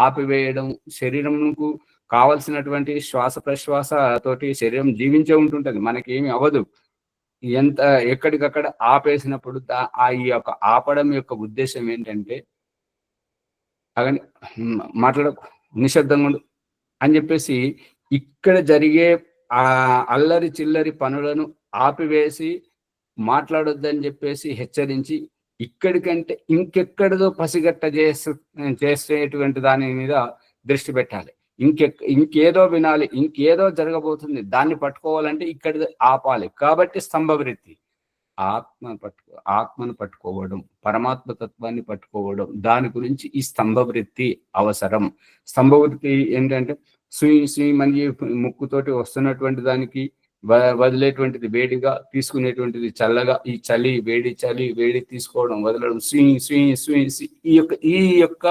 ఆపివేయడం శరీరంకు కావలసినటువంటి శ్వాస ప్రశ్వాస తోటి శరీరం జీవించే ఉంటుంటది, మనకేమి అవ్వదు. ఎక్కడికక్కడ ఆపేసినప్పుడు ఈ యొక్క ఆపడం యొక్క ఉద్దేశం ఏంటంటే అవన్నీ మాట్లాడకు, నిశ్శబ్దంగా ఉండు అని చెప్పేసి ఇక్కడ జరిగే అల్లరి చిల్లరి పనులను ఆపివేసి మాట్లాడొద్దని చెప్పేసి హెచ్చరించి ఇక్కడికంటే ఇంకెక్కడిదో పసిగట్ట చేసేటువంటి దాని మీద దృష్టి పెట్టాలి. ఇంకేదో వినాలి, ఇంకేదో జరగబోతుంది, దాన్ని పట్టుకోవాలంటే ఇక్కడ ఆపాలి. కాబట్టి స్తంభవృత్తి ఆత్మను పట్టుకోవడం, పరమాత్మ తత్వాన్ని పట్టుకోవడం, దాని గురించి ఈ స్తంభవృత్తి అవసరం. స్తంభవృత్తి ఏంటంటే మనిషి ముక్కుతోటి వస్తున్నటువంటి దానికి వదిలేటువంటిది వేడిగా, తీసుకునేటువంటిది చల్లగా. ఈ చలి వేడి తీసుకోవడం, వదలడం, ఈ యొక్క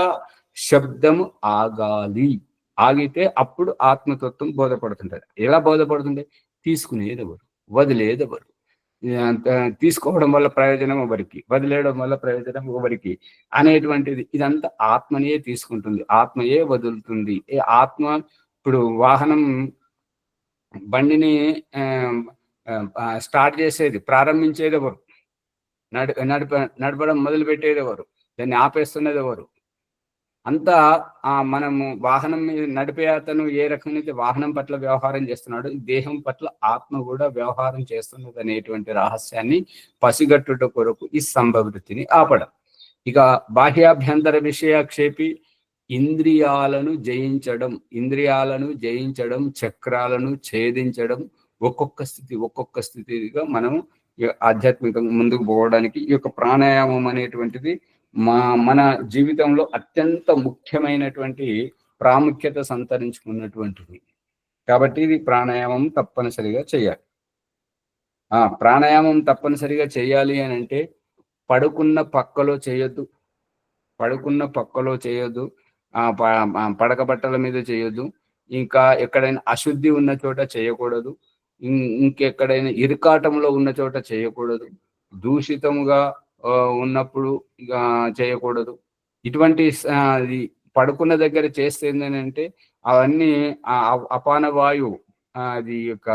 శబ్దము ఆగాలి. ఆగితే అప్పుడు ఆత్మతత్వం బోధపడుతుంటది. ఎలా బోధపడుతుంది? తీసుకునేదెవరు, వదిలేదెవరు, తీసుకోవడం వల్ల ప్రయోజనం ఎవరికి, వదిలేయడం వల్ల ప్రయోజనం ఎవరికి అనేటువంటిది ఇదంతా ఆత్మనే తీసుకుంటుంది, ఆత్మయే వదులుతుంది. ఆత్మ ఇప్పుడు వాహనం బండిని స్టార్ట్ చేసేది, ప్రారంభించేది ఎవరు, నడపడం మొదలు పెట్టేది ఎవరు, దాన్ని ఆపేస్తున్నది ఎవరు? అంతా మనము వాహనం మీద నడిపే అతను ఏ రకమైతే వాహనం పట్ల వ్యవహారం చేస్తున్నాడు, దేహం పట్ల ఆత్మ కూడా వ్యవహారం చేస్తున్నది అనేటువంటి రహస్యాన్ని పసిగట్టుట కొరకు ఈ సంభవృత్తిని ఆపడం. ఇక బాహ్యాభ్యంతర విషయక్షేపి ఇంద్రియాలను జయించడం, చక్రాలను ఛేదించడం, ఒక్కొక్క స్థితిగా మనం ఆధ్యాత్మికంగా ముందుకు పోవడానికి ఈ యొక్క ప్రాణాయామం అనేటువంటిది మన జీవితంలో అత్యంత ముఖ్యమైనటువంటి ప్రాముఖ్యత సంతరించుకున్నటువంటిది. కాబట్టి ఇది ప్రాణాయామం తప్పనిసరిగా చేయాలి. ప్రాణాయామం తప్పనిసరిగా చేయాలి అని అంటే పడుకున్న పక్కలో చేయొద్దు, పడక బట్టల మీద చేయొద్దు, ఇంకా ఎక్కడైనా అశుద్ధి ఉన్న చోట చేయకూడదు, ఇంకెక్కడైనా ఇరుకాటంలో ఉన్న చోట చేయకూడదు, దూషితముగా ఉన్నప్పుడు ఇక చేయకూడదు. ఇటువంటి పడుకున్న దగ్గర చేస్తే ఏంటంటే అవన్నీ అపాన వాయువు, అది యొక్క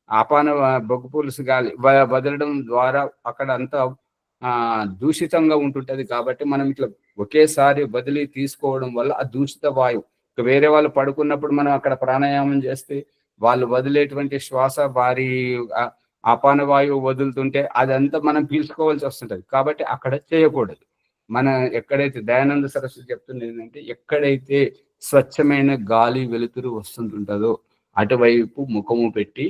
అపాన బొగ్గు పులుసు గాలి వదలడం ద్వారా అక్కడ అంతా దూషితంగా ఉంటుంటది. కాబట్టి మనం ఇట్లా ఒకేసారి వదిలి తీసుకోవడం వల్ల ఆ దూషిత వాయువు వేరే వాళ్ళు పడుకున్నప్పుడు మనం అక్కడ ప్రాణాయామం చేస్తే వాళ్ళు వదిలేటువంటి శ్వాస వారి అపాన వాయువు వదులుతుంటే అదంతా మనం పీల్చుకోవాల్సి వస్తుంటది. కాబట్టి అక్కడ చేయకూడదు. మన ఎక్కడైతే దయానంద సరస్వతి చెప్తుంది ఏంటంటే ఎక్కడైతే స్వచ్ఛమైన గాలి వెలుతురు వస్తుంటుంటదో అటువైపు ముఖము పెట్టి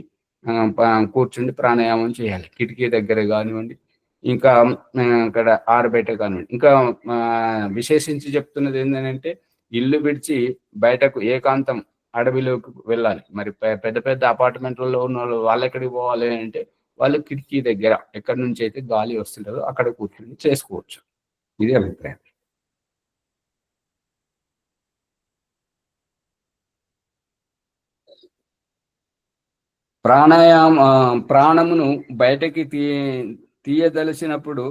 కూర్చుండి ప్రాణాయామం చేయాలి. కిటికీ దగ్గర కానివ్వండి, ఇంకా అక్కడ ఆరబయట కానివ్వండి. ఇంకా విశేషించి చెప్తున్నది ఏంటంటే ఇల్లు విడిచి బయటకు ఏకాంతం అడవిలోకి వెళ్ళాలి. మరి పెద్ద పెద్ద అపార్ట్మెంట్లలో ఉన్న వాళ్ళు ఎక్కడికి పోవాలి అంటే వాళ్ళు కిటికీ దగ్గర ఎక్కడి నుంచి అయితే గాలి వస్తుంటుందో అక్కడ కూర్చొని చేసుకోవచ్చు. ఇది అభిప్రాయం. ప్రాణమును బయటకి తీయదలిసినప్పుడు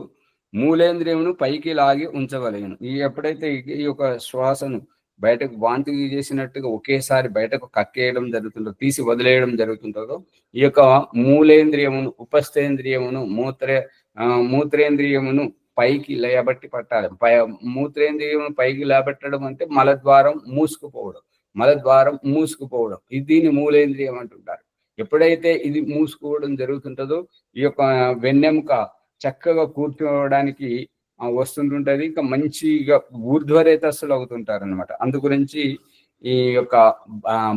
మూలేంద్రియమును పైకి లాగి ఉంచవలేను. ఎప్పుడైతే ఈ యొక్క శ్వాసను బయటకు వాంతి చేసినట్టుగా ఒకేసారి బయటకు కక్కేయడం జరుగుతుందో, తీసి వదిలేయడం జరుగుతుంటుందో ఈ యొక్క మూలేంద్రియమును, ఉపస్థేంద్రియమును, మూత్రేంద్రియమును పైకి లేయబట్టి పట్టాలి. మూత్రేంద్రియమును పైకి లేబట్టడం అంటే మలద్వారం మూసుకుపోవడం, దీన్ని మూలేంద్రియం అంటుంటారు. ఎప్పుడైతే ఇది మూసుకోవడం జరుగుతుంటుందో ఈ యొక్క వెన్నెముక చక్కగా కూర్చోవడానికి వస్తుంటుంటది. ఇంకా మంచిగా ఊర్ధ్వరేతస్సులు అవుతుంటారు అనమాట. అందు గురించి ఈ యొక్క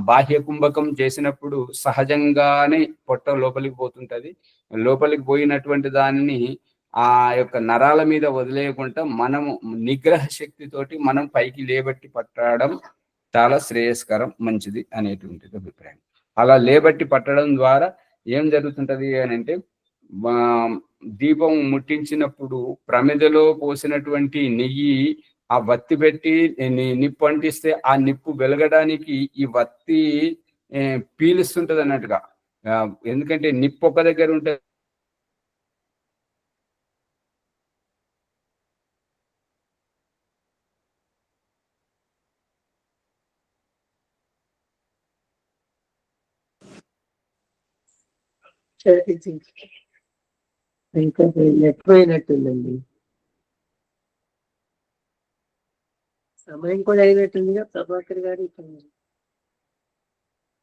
బాహ్య కుంభకం చేసినప్పుడు సహజంగానే పొట్ట లోపలికి పోతుంటది. లోపలికి పోయినటువంటి దానిని ఆ యొక్క నరాల మీద వదిలేయకుండా మనము నిగ్రహ శక్తితోటి మనం పైకి లేబట్టి పట్టడం చాలా శ్రేయస్కరం, మంచిది అనేటువంటిది అభిప్రాయం. అలా లేబట్టి పట్టడం ద్వారా ఏం జరుగుతుంటది అని అంటే, దీపం ముట్టించినప్పుడు ప్రమిదలో పోసినటువంటి నెయ్యి ఆ వత్తి పెట్టి నిప్పు అంటిస్తే ఆ నిప్పు వెలగడానికి ఈ వత్తి పీలుస్తుంటది అన్నట్టుగా. ఎందుకంటే నిప్పు ఒక దగ్గర ఉంటే ఇంకా ఎక్కువైనట్టుందండి. సమయం కూడా అయినట్టుందిగా ప్రభాకర్ గారు.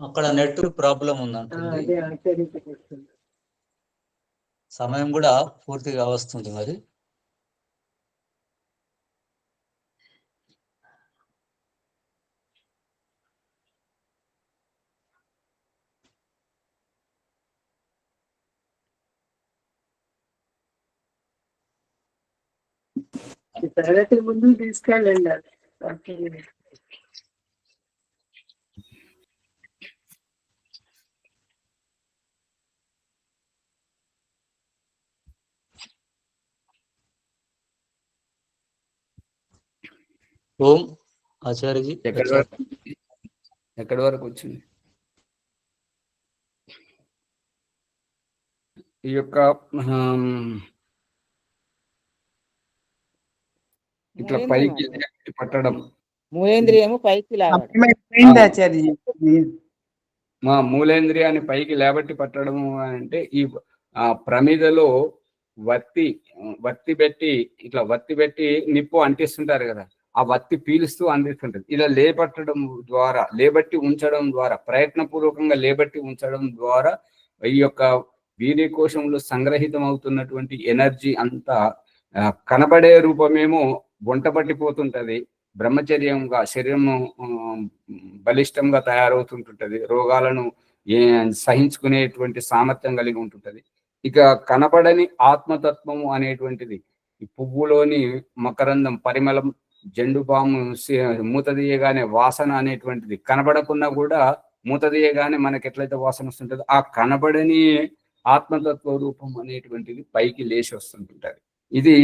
అక్కడ నెట్ ప్రాబ్లం ఉందంటుంది. అదే ఆశ్చర్యపోతుంది. సమయం కూడా పూర్తిగా వస్తుంది మరి. తరగతి ముందు తీసుకెళ్ళండి. ఓం ఆచార్యజీ ఎక్కడి వరకు వచ్చింది? ఈ యొక్క ఇట్లా పైకి పట్టడం, మూలేంద్రియము పైకి మా మూలేంద్రియాన్ని పైకి లేబట్టి పట్టడము అంటే ఈ ప్రమిదలో వత్తి పెట్టి ఇట్లా వత్తి పెట్టి నిప్పు అంటిస్తుంటారు కదా, ఆ వత్తి పీలుస్తూ అందిస్తుంటది. ఇలా లేబట్టి ఉంచడం ద్వారా, ప్రయత్నపూర్వకంగా లేబట్టి ఉంచడం ద్వారా ఈ యొక్క వీర్యకోశంలో సంగ్రహితం అవుతున్నటువంటి ఎనర్జీ అంతా కనబడే రూపమేమో వంట పట్టిపోతుంటది. బ్రహ్మచర్యంగా శరీరము బలిష్టంగా తయారవుతుంటుంటది. రోగాలను సహించుకునేటువంటి సామర్థ్యం కలిగి ఉంటుంటది. ఇక కనబడని ఆత్మతత్వము అనేటువంటిది, ఈ పువ్వులోని మకరందం, పరిమళం, జెండుబాము మూత తీయగానే వాసన అనేటువంటిది కనబడకున్నా కూడా మూత తీయగానే మనకి ఎట్లయితే వాసన వస్తుంటుందో, ఆ కనబడని ఆత్మతత్వ రూపం అనేటువంటిది పైకి లేచి వస్తుంటుంటది. ఇది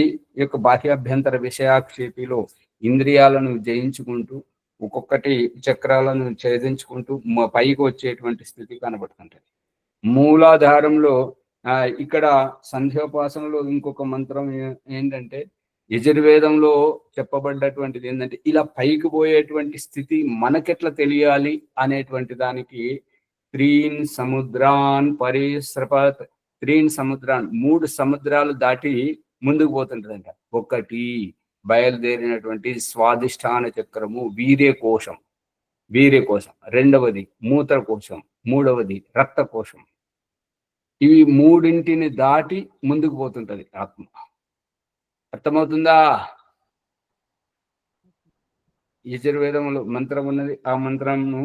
యొక్క బాహ్యాభ్యంతర విషయాక్షేపిలో ఇంద్రియాలను జయించుకుంటూ ఒక్కొక్కటి చక్రాలను ఛేదించుకుంటూ పైకి వచ్చేటువంటి స్థితి కనబడుతుంటది. మూలాధారంలో ఇక్కడ సంధ్యోపాసనలో ఇంకొక మంత్రం ఏంటంటే, యజుర్వేదంలో చెప్పబడ్డటువంటిది ఏంటంటే, ఇలా పైకి పోయేటువంటి స్థితి మనకెట్లా తెలియాలి అనేటువంటి దానికి త్రీన్ సముద్రాన్ పరిస్రపత్, మూడు సముద్రాలు దాటి ముందుకు పోతుంటదంట. ఒకటి బయలుదేరినటువంటి స్వాదిష్టాన చక్రము, వీర్యకోశం. రెండవది మూత్రకోశం, మూడవది రక్తకోశం. ఇవి మూడింటిని దాటి ముందుకు పోతుంటది ఆత్మ. అర్థమవుతుందా? యజుర్వేదంలో మంత్రం ఉన్నది. ఆ మంత్రంను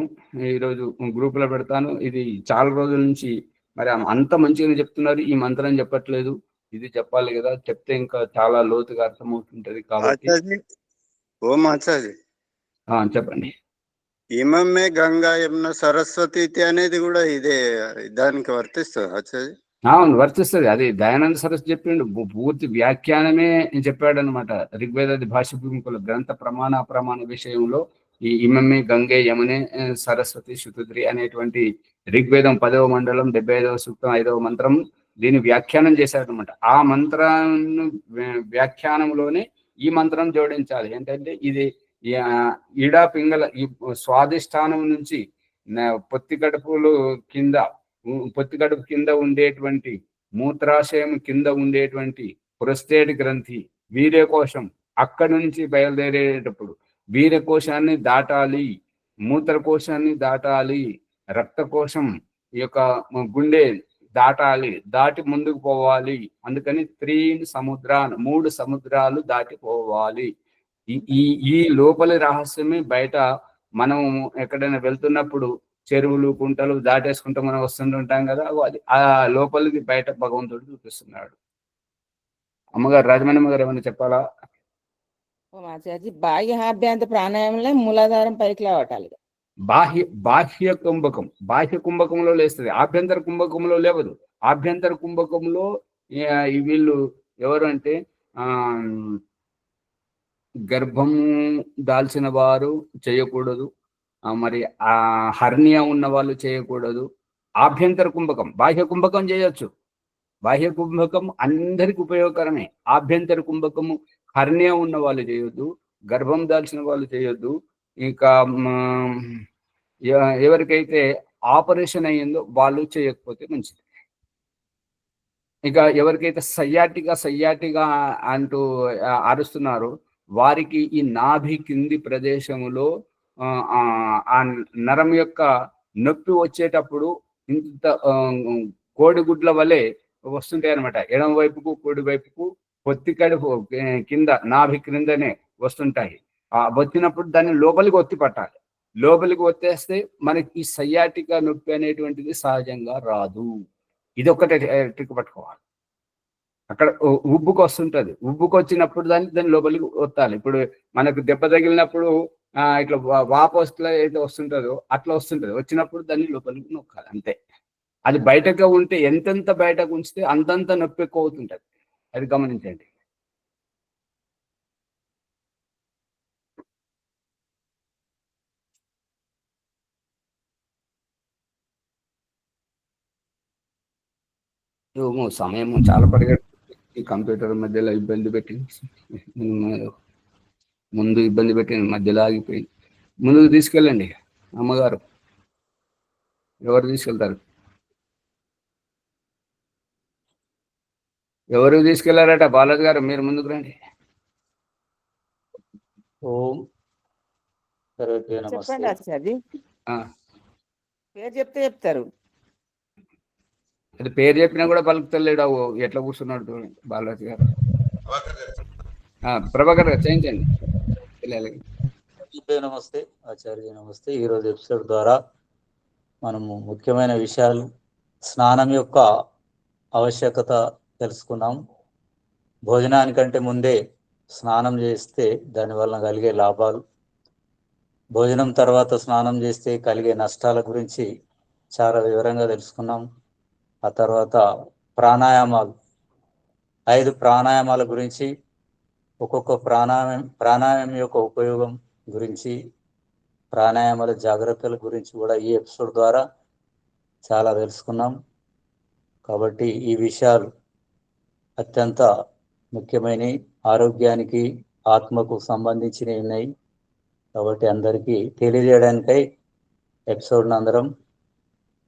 ఈరోజు గ్రూపులో పెడతాను. ఇది చాలా రోజుల నుంచి మరి అంత మంచిగా చెప్తున్నారు, ఈ మంత్రం చెప్పట్లేదు. ఇది చెప్పాలి కదా, చెప్తే ఇంకా చాలా లోతుగా అర్థమవుతుంటది. కాబట్టి చెప్పండి. ఇమమ్మే గంగా యమున సరస్వతి అనేది కూడా ఇదే దానికి వర్తిస్తుంది ఆచార్య? అవును, వర్తిస్తుంది. అది దయానంద సరస్వతి చెప్పిండు. పూర్తి వ్యాఖ్యానమే చెప్పాడు అనమాట. ఋగ్వేదాది భాష్యభూమికుల గ్రంథ ప్రమాణ విషయంలో ఈ ఇమమ్మే గంగే యమునే సరస్వతి శుతుద్రి అనేటువంటి ఋగ్వేదం 10వ మండలం 75వ సూక్తం 5వ మంత్రం దీన్ని వ్యాఖ్యానం చేశారనమాట. ఆ మంత్రాన్ని వ్యాఖ్యానంలోనే ఈ మంత్రం జోడించాలి. ఏంటంటే ఇది ఈడా పింగళ ఈ స్వాదిష్టానం నుంచి పొత్తి కడుపు కింద ఉండేటువంటి మూత్రాశయం కింద ఉండేటువంటి ప్రొస్టేట్ గ్రంథి, వీర్యకోశం, అక్కడి నుంచి బయలుదేరేటప్పుడు వీర్యకోశాన్ని దాటాలి, మూత్రకోశాన్ని దాటాలి, రక్తకోశం ఈ యొక్క గుండె దాటాలి, దాటి ముందుకు పోవాలి. అందుకని 3 సముద్రాలు దాటిపోవాలి. ఈ లోపలి రహస్యమే బయట మనం ఎక్కడైనా వెళ్తున్నప్పుడు చెరువులు కుంటలు దాటేసుకుంటూ మనం వస్తుంటుంటాం కదా, అది ఆ లోపలికి బయట భగవంతుడు చూపిస్తున్నాడు. అమ్మగారు రాజమణమ్మ గారు ఏమైనా చెప్పాలా? ఓ ఆచార్య బాహ్యాభ్యంత ప్రాణాయామంలో మూలాధారం పైకి లేవటాలి. బాహ్య కుంభకంలో లేస్తుంది, ఆభ్యంతర కుంభకంలో లేవదు. ఆభ్యంతర కుంభకంలో ఈ వీళ్ళు ఎవరు అంటే గర్భము దాల్చిన వారు చేయకూడదు, మరి ఆ హర్నియా ఉన్న వాళ్ళు చేయకూడదు. ఆభ్యంతర కుంభకం, బాహ్య కుంభకం చేయొచ్చు. బాహ్య కుంభకం అందరికి ఉపయోగకరమే. ఆభ్యంతర కుంభకము హర్నియా ఉన్న వాళ్ళు చేయొద్దు, గర్భం దాల్చిన వాళ్ళు చేయొద్దు. ఇంకా ఎవరికైతే ఆపరేషన్ అయ్యిందో వాళ్ళు చేయకపోతే మంచిది. ఇక ఎవరికైతే సయ్యాటిగా అంటూ అరుస్తున్నారో వారికి ఈ నాభి కింది ప్రదేశంలో ఆ నరం యొక్క నొప్పి వచ్చేటప్పుడు ఇంత కోడిగుడ్ల వలె వస్తుంటాయి అనమాట. ఎడమ వైపుకు కుడి వైపుకు పొత్తి కడుపు కింద నాభి క్రిందనే వస్తుంటాయి. వచ్చినప్పుడు దాన్ని లోపలికి ఒత్తి పట్టాలి. లోపలికి ఒత్తేస్తే మనకి ఈ సయ్యాటిక నొప్పి అనేటువంటిది సహజంగా రాదు. ఇది ఒక్కటే ట్రిక్ పట్టుకోవాలి. అక్కడ ఉబ్బుకు వస్తుంటది, ఉబ్బుకు వచ్చినప్పుడు దాన్ని లోపలికి ఒత్తాలి. ఇప్పుడు మనకు దెబ్బ తగిలినప్పుడు ఇట్లా వాపు అయితే వస్తుంటుందో అట్లా వస్తుంటది, వచ్చినప్పుడు దాన్ని లోపలికి నొక్కాలి అంతే. అది బయటగా ఉంటే ఎంతెంత బయటకు ఉంచితే అంతంత నొప్పి ఎక్కువ అవుతుంటది, అది గమనించండి. సమయం చాలా పరిగెత్తి కంప్యూటర్ మధ్యలో ఇబ్బంది పెట్టింది, ముందు ఇబ్బంది పెట్టింది, మధ్యలో ఆగిపోయింది. ముందుకు తీసుకెళ్ళండి అమ్మగారు. ఎవరు తీసుకెళ్తారు? ఎవరు తీసుకెళ్లారట? బాలాజీ గారు మీరు ముందుకు రండి. ఓం చెప్పండి ఆచార్య, పేరు చెప్తే చెప్తారు. అది పేరు చెప్పినా కూడా పలుకుతలేడు, ఎట్లా కూర్చున్నాడు చూడండి బాలాజీ గారు. ప్రభాకర్ గారు చేయించండి. నమస్తే ఆచార్య, నమస్తే. ఈరోజు ఎపిసోడ్ ద్వారా మనము ముఖ్యమైన విషయాలు, స్నానం యొక్క ఆవశ్యకత తెలుసుకున్నాం. భోజనానికంటే ముందే స్నానం చేస్తే దానివల్ల కలిగే లాభాలు, భోజనం తర్వాత స్నానం చేస్తే కలిగే నష్టాల గురించి చాలా వివరంగా తెలుసుకున్నాం. ఆ తర్వాత ప్రాణాయామాలు, 5 ప్రాణాయామాల గురించి, ఒక్కొక్క ప్రాణాయామం యొక్క ఉపయోగం గురించి, ప్రాణాయామాల జాగ్రత్తల గురించి కూడా ఈ ఎపిసోడ్ ద్వారా చాలా తెలుసుకున్నాం. కాబట్టి ఈ విషయాలు అత్యంత ముఖ్యమైనవి, ఆరోగ్యానికి ఆత్మకు సంబంధించినవి ఉన్నాయి. కాబట్టి అందరికీ తెలియజేయడానికై ఎపిసోడ్ని అందరం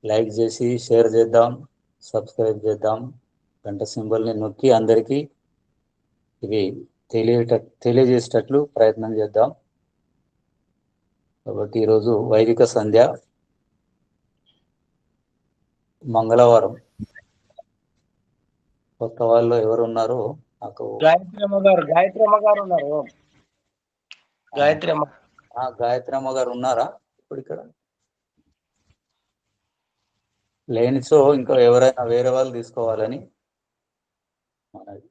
లైక్ చేసి షేర్ చేద్దాం, సబ్స్క్రైబ్ చేద్దాం, గంట సింబల్ని నొక్కి అందరికీ ఇవి తెలియజేసేటట్లు ప్రయత్నం చేద్దాం. కాబట్టి ఈరోజు వైదిక సంధ్య, మంగళవారం. కొత్త వాళ్ళు ఎవరు ఉన్నారో నాకు గాయత్రి అమ్మ గారు ఉన్నారు. గాయత్రి అమ్మ గారు ఉన్నారా ఇప్పుడు ఇక్కడ? లేనిచో ఇంకా ఎవరైనా వేరే వాళ్ళు తీసుకోవాలని మనది.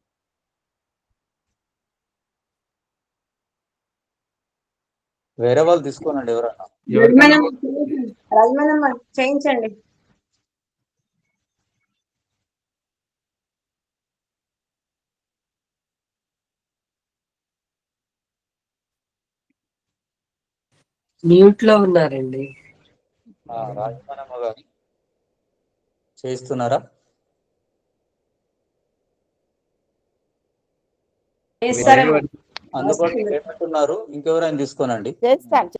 వేరే వాళ్ళు తీసుకోనండి ఎవరైనా. రాజమణమ్మ చేయించండి. మ్యూట్ లో ఉన్నారండి. రాజమణమ్మ గారు చేస్తున్నారా? అందుబాటులో ఏమంటున్నారు? ఇంకెవరైనా తీసుకోనండి.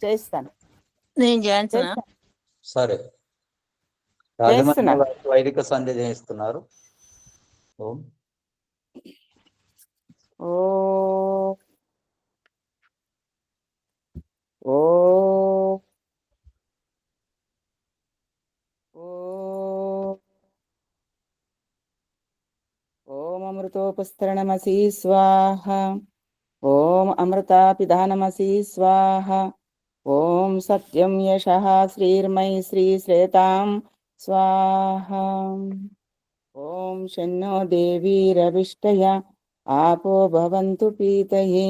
చేస్తాను. నేను చేస్తున్నా. సరే, రాజమణమ్మ గారు వైదిక సంధ్య చేయిస్తున్నారు. ఓం ఓ ఓం అమృతోపస్తరణమసి స్వాహ. ఓం అమృతాపిధానమసి స్వాహ. ఓం సత్యం యశః శ్రీర్మయి శ్రీశ్రేతాం స్వాహా. ఓం శన్నో దేవీరవిష్టయ ఆపో భవంతు పీతయే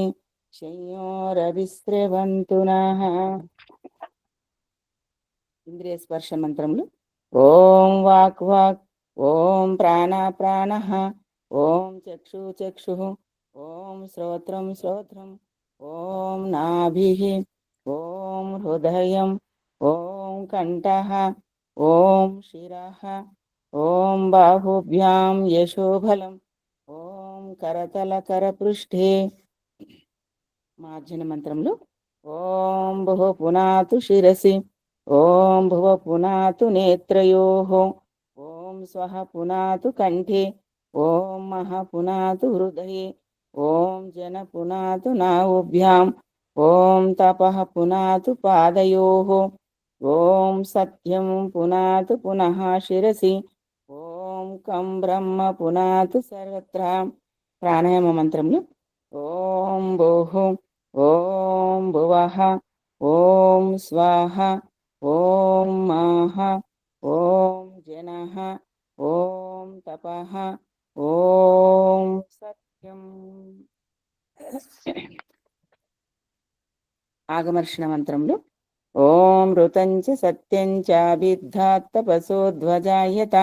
శయ్యోరవిస్రవంతు నః. ఇంద్రియ స్పర్శ మంత్రములు. ఓం వాక్ వాక్, ఓం ప్రాణ ప్రాణః, ఓం చక్షు చక్షుః, ఓం శ్రోత్రం శ్రోత్రం, ఓం నాభిః, ఓం హృదయం, ఓం కంఠః, ఓం శిరః, ఓం బాహుభ్యాం యశోబలం, ఓం కరతల కరపృష్ఠే. మార్జన మంత్రములు. ఓం భువ పునాతు శిరసి, ఓం భువ పునాతు నేత్రయోః, ఓం స్వః పునాతు కంఠే, ఓం మహ పునాతు హృదయే, ఓం జన పునాతు నాభ్యాం, ఓం తపః పునాతు పాదయోః, ఓం సత్యం పునాతు పునః శిరసి, ఓం కం బ్రహ్మ పునాతు సర్వత్ర. ప్రాణాయామ మంత్రములు. ఓం భూః, ఓం భువః, ఓం స్వాహ, ఓం మాహ, ఓం జనః, ఓం తపః, ఓం సత్యం. ఆగమర్షణ మంత్రములు. ఓం ఋతం చ సత్యం చ విద్ధాత్ తపసో ధ్వజాయత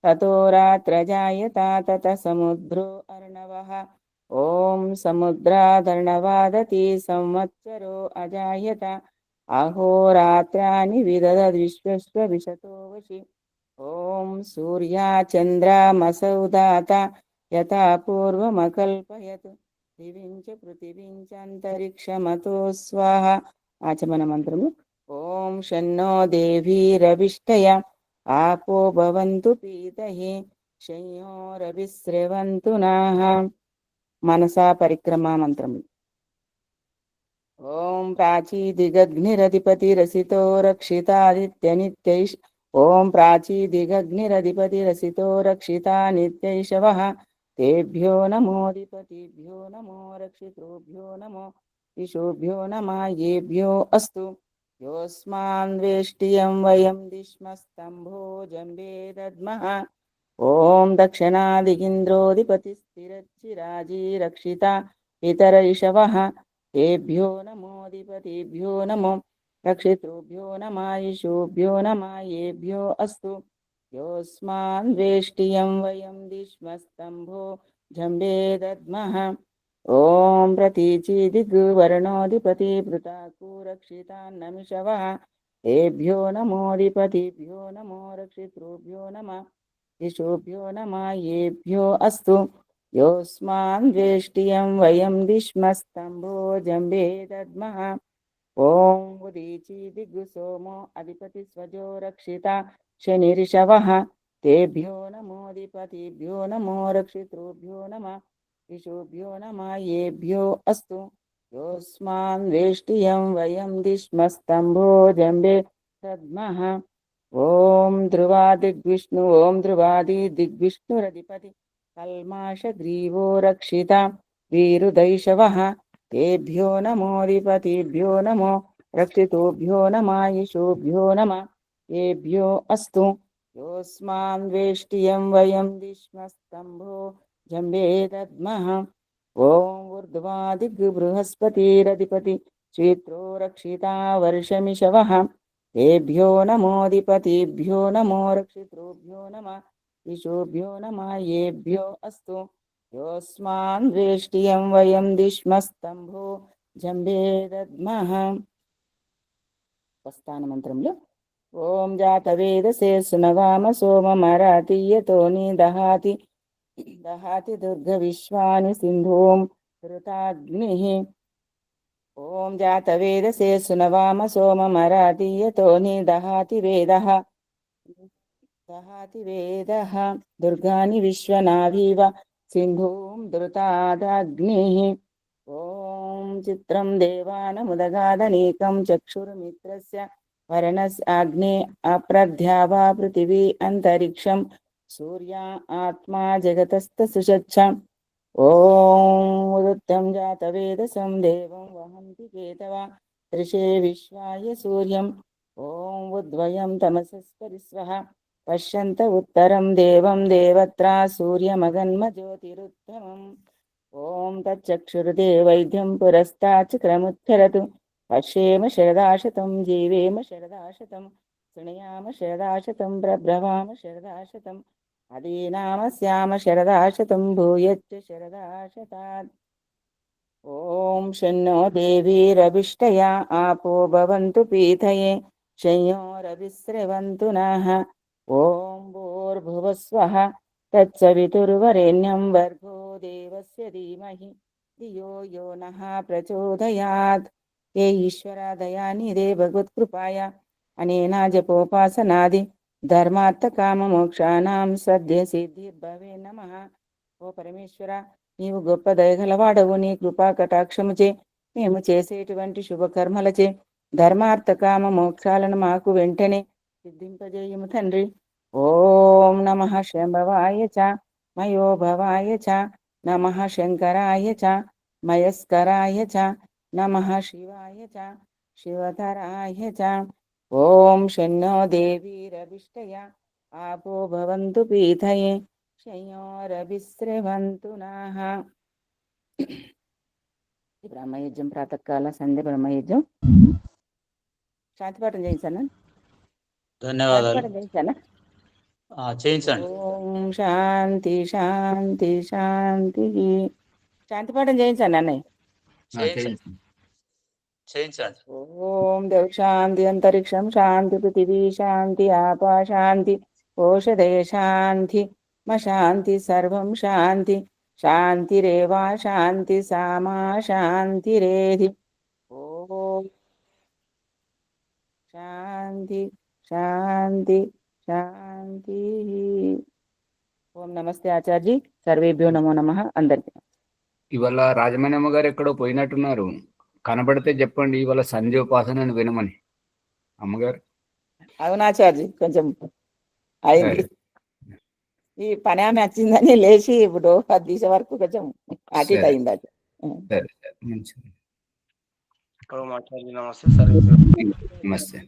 తతో రాత్రజాయత తత సముద్రో అర్ణవః. ఓం సముద్రాదర్ణవాదతి సంవత్సరో అజాయత అహోరాత్రాని విదదద్ విశ్వస్వ విశతో వశి. ఓం సూర్యాచంద్రమసౌదాత యథా పూర్వమకల్పయత్ దివించ పృథివించాంతరిక్షమతో స్వాహ. ఆచమన మంత్రము. ఓం షన్నో దేవీరవిష్టయ ఆపో భవంతు పీతయే శయ్యోరవిస్రవంతు నః. మనసా పరిక్రమా మంత్రము. ఓం ప్రాచీదిగగ్నిరధిపతిరసితో రక్షితాదిత్యనిత్యైష్, ఓం ప్రాచీదిగగ్నిరధిపతిరసితో రక్షితా నిత్యైషవః. తేభ్యో నమోధిపతిభ్యో నమో రక్షితృభ్యో నమో దిశోభ్యో నమః యేభ్యో అస్తు. యోస్మాన్వేష్టియం వయం దిష్మస్తంభో జంబే దద్మః. ఓం దక్షిణాదిగింద్రోధిపతిస్థిరచ్చిరాజీ రక్షిత ఇతరైషవః. తేభ్యో నమోధిపతిభ్యో నమో రక్షితృభ్యో నమః ఈశోభ్యో నమః యేభ్యో అస్తు. యోస్మాన్వేష్టియం వయం దిష్మస్తంభో జంబే దద్మః. ఓం ప్రతీచి దిగ్వర్ణోధిపతి పృథాకు రక్షితాన్నమిషవః. తేభ్యో నమోధిపతిభ్యో నమో రక్షితృభ్యో నమః ఈశోభ్యో నమః యేభ్యో అస్తు. యోస్మాన్వేష్టియం వయం దిష్మస్తంభో జంబే దద్మః. ఓం ఉదీచి దిగ్గు సోమో అధిపతి స్వజో రక్షిత శనిరిషవః. తేభ్యో నమోధిపతిభ్యో నమో రక్షితృభ్యో నమః ఈశోభ్యో నమః యేభ్యో అస్తు. యోస్మాన్వేష్టియం వయం దిష్మస్తంభో జంబే దద్మః. ఓం ధ్రువాదిగ్విష్ణు, ఓం ధ్రువాది దిగ్విష్ణురధిపతి కల్మాషగ్రీవో రక్షిత వీరుదైషవః. తేభ్యో నమోధిపతిభ్యో నమో రక్షితోభ్యో నమః ఈశోభ్యో నమః యేభ్యో అస్తు. యోస్మాన్వేష్టియం వయం దిష్మస్తంభో జంబే దద్మః. ఓం ఊర్ధ్వాదిగ్బృహస్పతిరధిపతి క్షేత్రో రక్షితా వర్షమిషవః. తేభ్యో నమోధిపతిభ్యో నమో రక్షితృభ్యో నమః ఈశోభ్యో నమః యేభ్యో అస్తు. యోస్మాన్వేష్టియం వయం దిష్మస్తంభో జంబే దద్మః. ప్రస్థాన మంత్రములు. ఓం జాతవేదసే సునవామ సోమమరాతీయతో దహాతి దహాతి దుర్గ విశ్వాని సింధూం ధృతాగ్నిః. ఓం జాతవేదసే సునవామ సోమమరాతీయతో దహాతి వేదః దహాతి వేదః దుర్గాని విశ్వనాభీవ సింధూం ధృతాదగ్నిః. ఓం చిత్రం దేవానముదగాదనీకం చక్షుర్మిత్రస్య వరణస్ అగ్నే అప్రధ్యావా పృథివీ అంతరిక్షం సూర్యా ఆత్మా జగతస్థ సుషచ్చ. ఓం ఉదుత్తం జాతవేదసం దేవం వహంతి కేతవా త్రిషే విశ్వాయ సూర్యం ఓం ఉద్వయం తమసస్పరిస్వః పశ్యంత ఉత్తరం దేవం దేవత్రా సూర్యమగన్మ జ్యోతిరుత్తమం ఓం తచ్చక్షుర్దేవైద్యం పురస్తాచక్రముచ్చరతు పశ్యేమ శరదాశతం జీవేమ శరదాశతం శృణయామ శరదాశతం బ్రభ్రవామ శరదాశతం అదీనామ శ్యామ శరదాశతం భూయచ్చ శరదాశతాత్ ఓం శన్నో దేవీరభిష్టయా ఆపో భవంతు పీతయే శయ్యోరవిశ్రవంతు నః ఓం భూర్భువస్వః తత్సవితుర్వరేణ్యం వర్గో దేవస్య ధీమహి ధియో యో నః ప్రచోదయాత్ ఏ ఈశ్వర దయానిదే భగవత్కృపాయ అనేనా జపోపాసనాది ధర్మార్థ కామ మోక్షానాం సద్య సిద్ధిర్భవే నమః. ఓ పరమేశ్వర, నీవు గొప్ప దయగలవాడవు. నీ కృపా కటాక్షముచే మేము చేసేటువంటి శుభకర్మలచే ధర్మార్థ కామ మోక్షాలను మాకు వెంటనే సిద్ధింపజేయము తండ్రి. ఓం నమః శంభవాయ చ మయోభవాయ చ నమః శంకరాయ చ మయస్కరాయ చ నమః శివాయ చ శివతరాయ చ. ఓం శన్నో దేవీరభిష్టయా ఆపో భవంతు పీతయే శయ్యోరవిశ్రవంతు నః. బ్రహ్మయజ్ఞం ప్రాతకాల సంధ్య బ్రహ్మయజ్ఞం శాంతిపాఠం చేయించాను. ధన్యవాదాలు. శాంతిపాఠం చేయించానా? చేయించండి. ఓం శాంతి శాంతి శాంతి. శాంతిపాఠం చేయించాను అన్నయ్య. చేయించండి. ఓం దేవ శాంతి అంతరిక్షం శాంతి పృథివీ శాంతి ఆపా శాంతి ఓషధయ శాంతి శాంతి సర్వం శాంతి శాంతిరేవా శాంతి సామా శాంతిరేధి. ఓం శాంతి శాంతి శాంతి. ఓం నమస్తే ఆచార్జీ. సర్వేభ్యో నమో నమః. అందరికీ ఇవాళ రాజమణమ్మ గారు ఎక్కడో పోయినట్టున్నారు. కనబడితే చెప్పండి ఇవాళ సంధ్యోపాసనని వినమని. అమ్మగారు అవునాచార్జీ కొంచెం అయింది. ఈ పని ఆమె వచ్చిందని లేచి ఇప్పుడు 10 దిశ వరకు కొంచెం అటు ఇటు అయింది. అది సరే మంచిది. ఓం ఆచార్య నమస్తే. సర్వేభ్యో నమస్తే.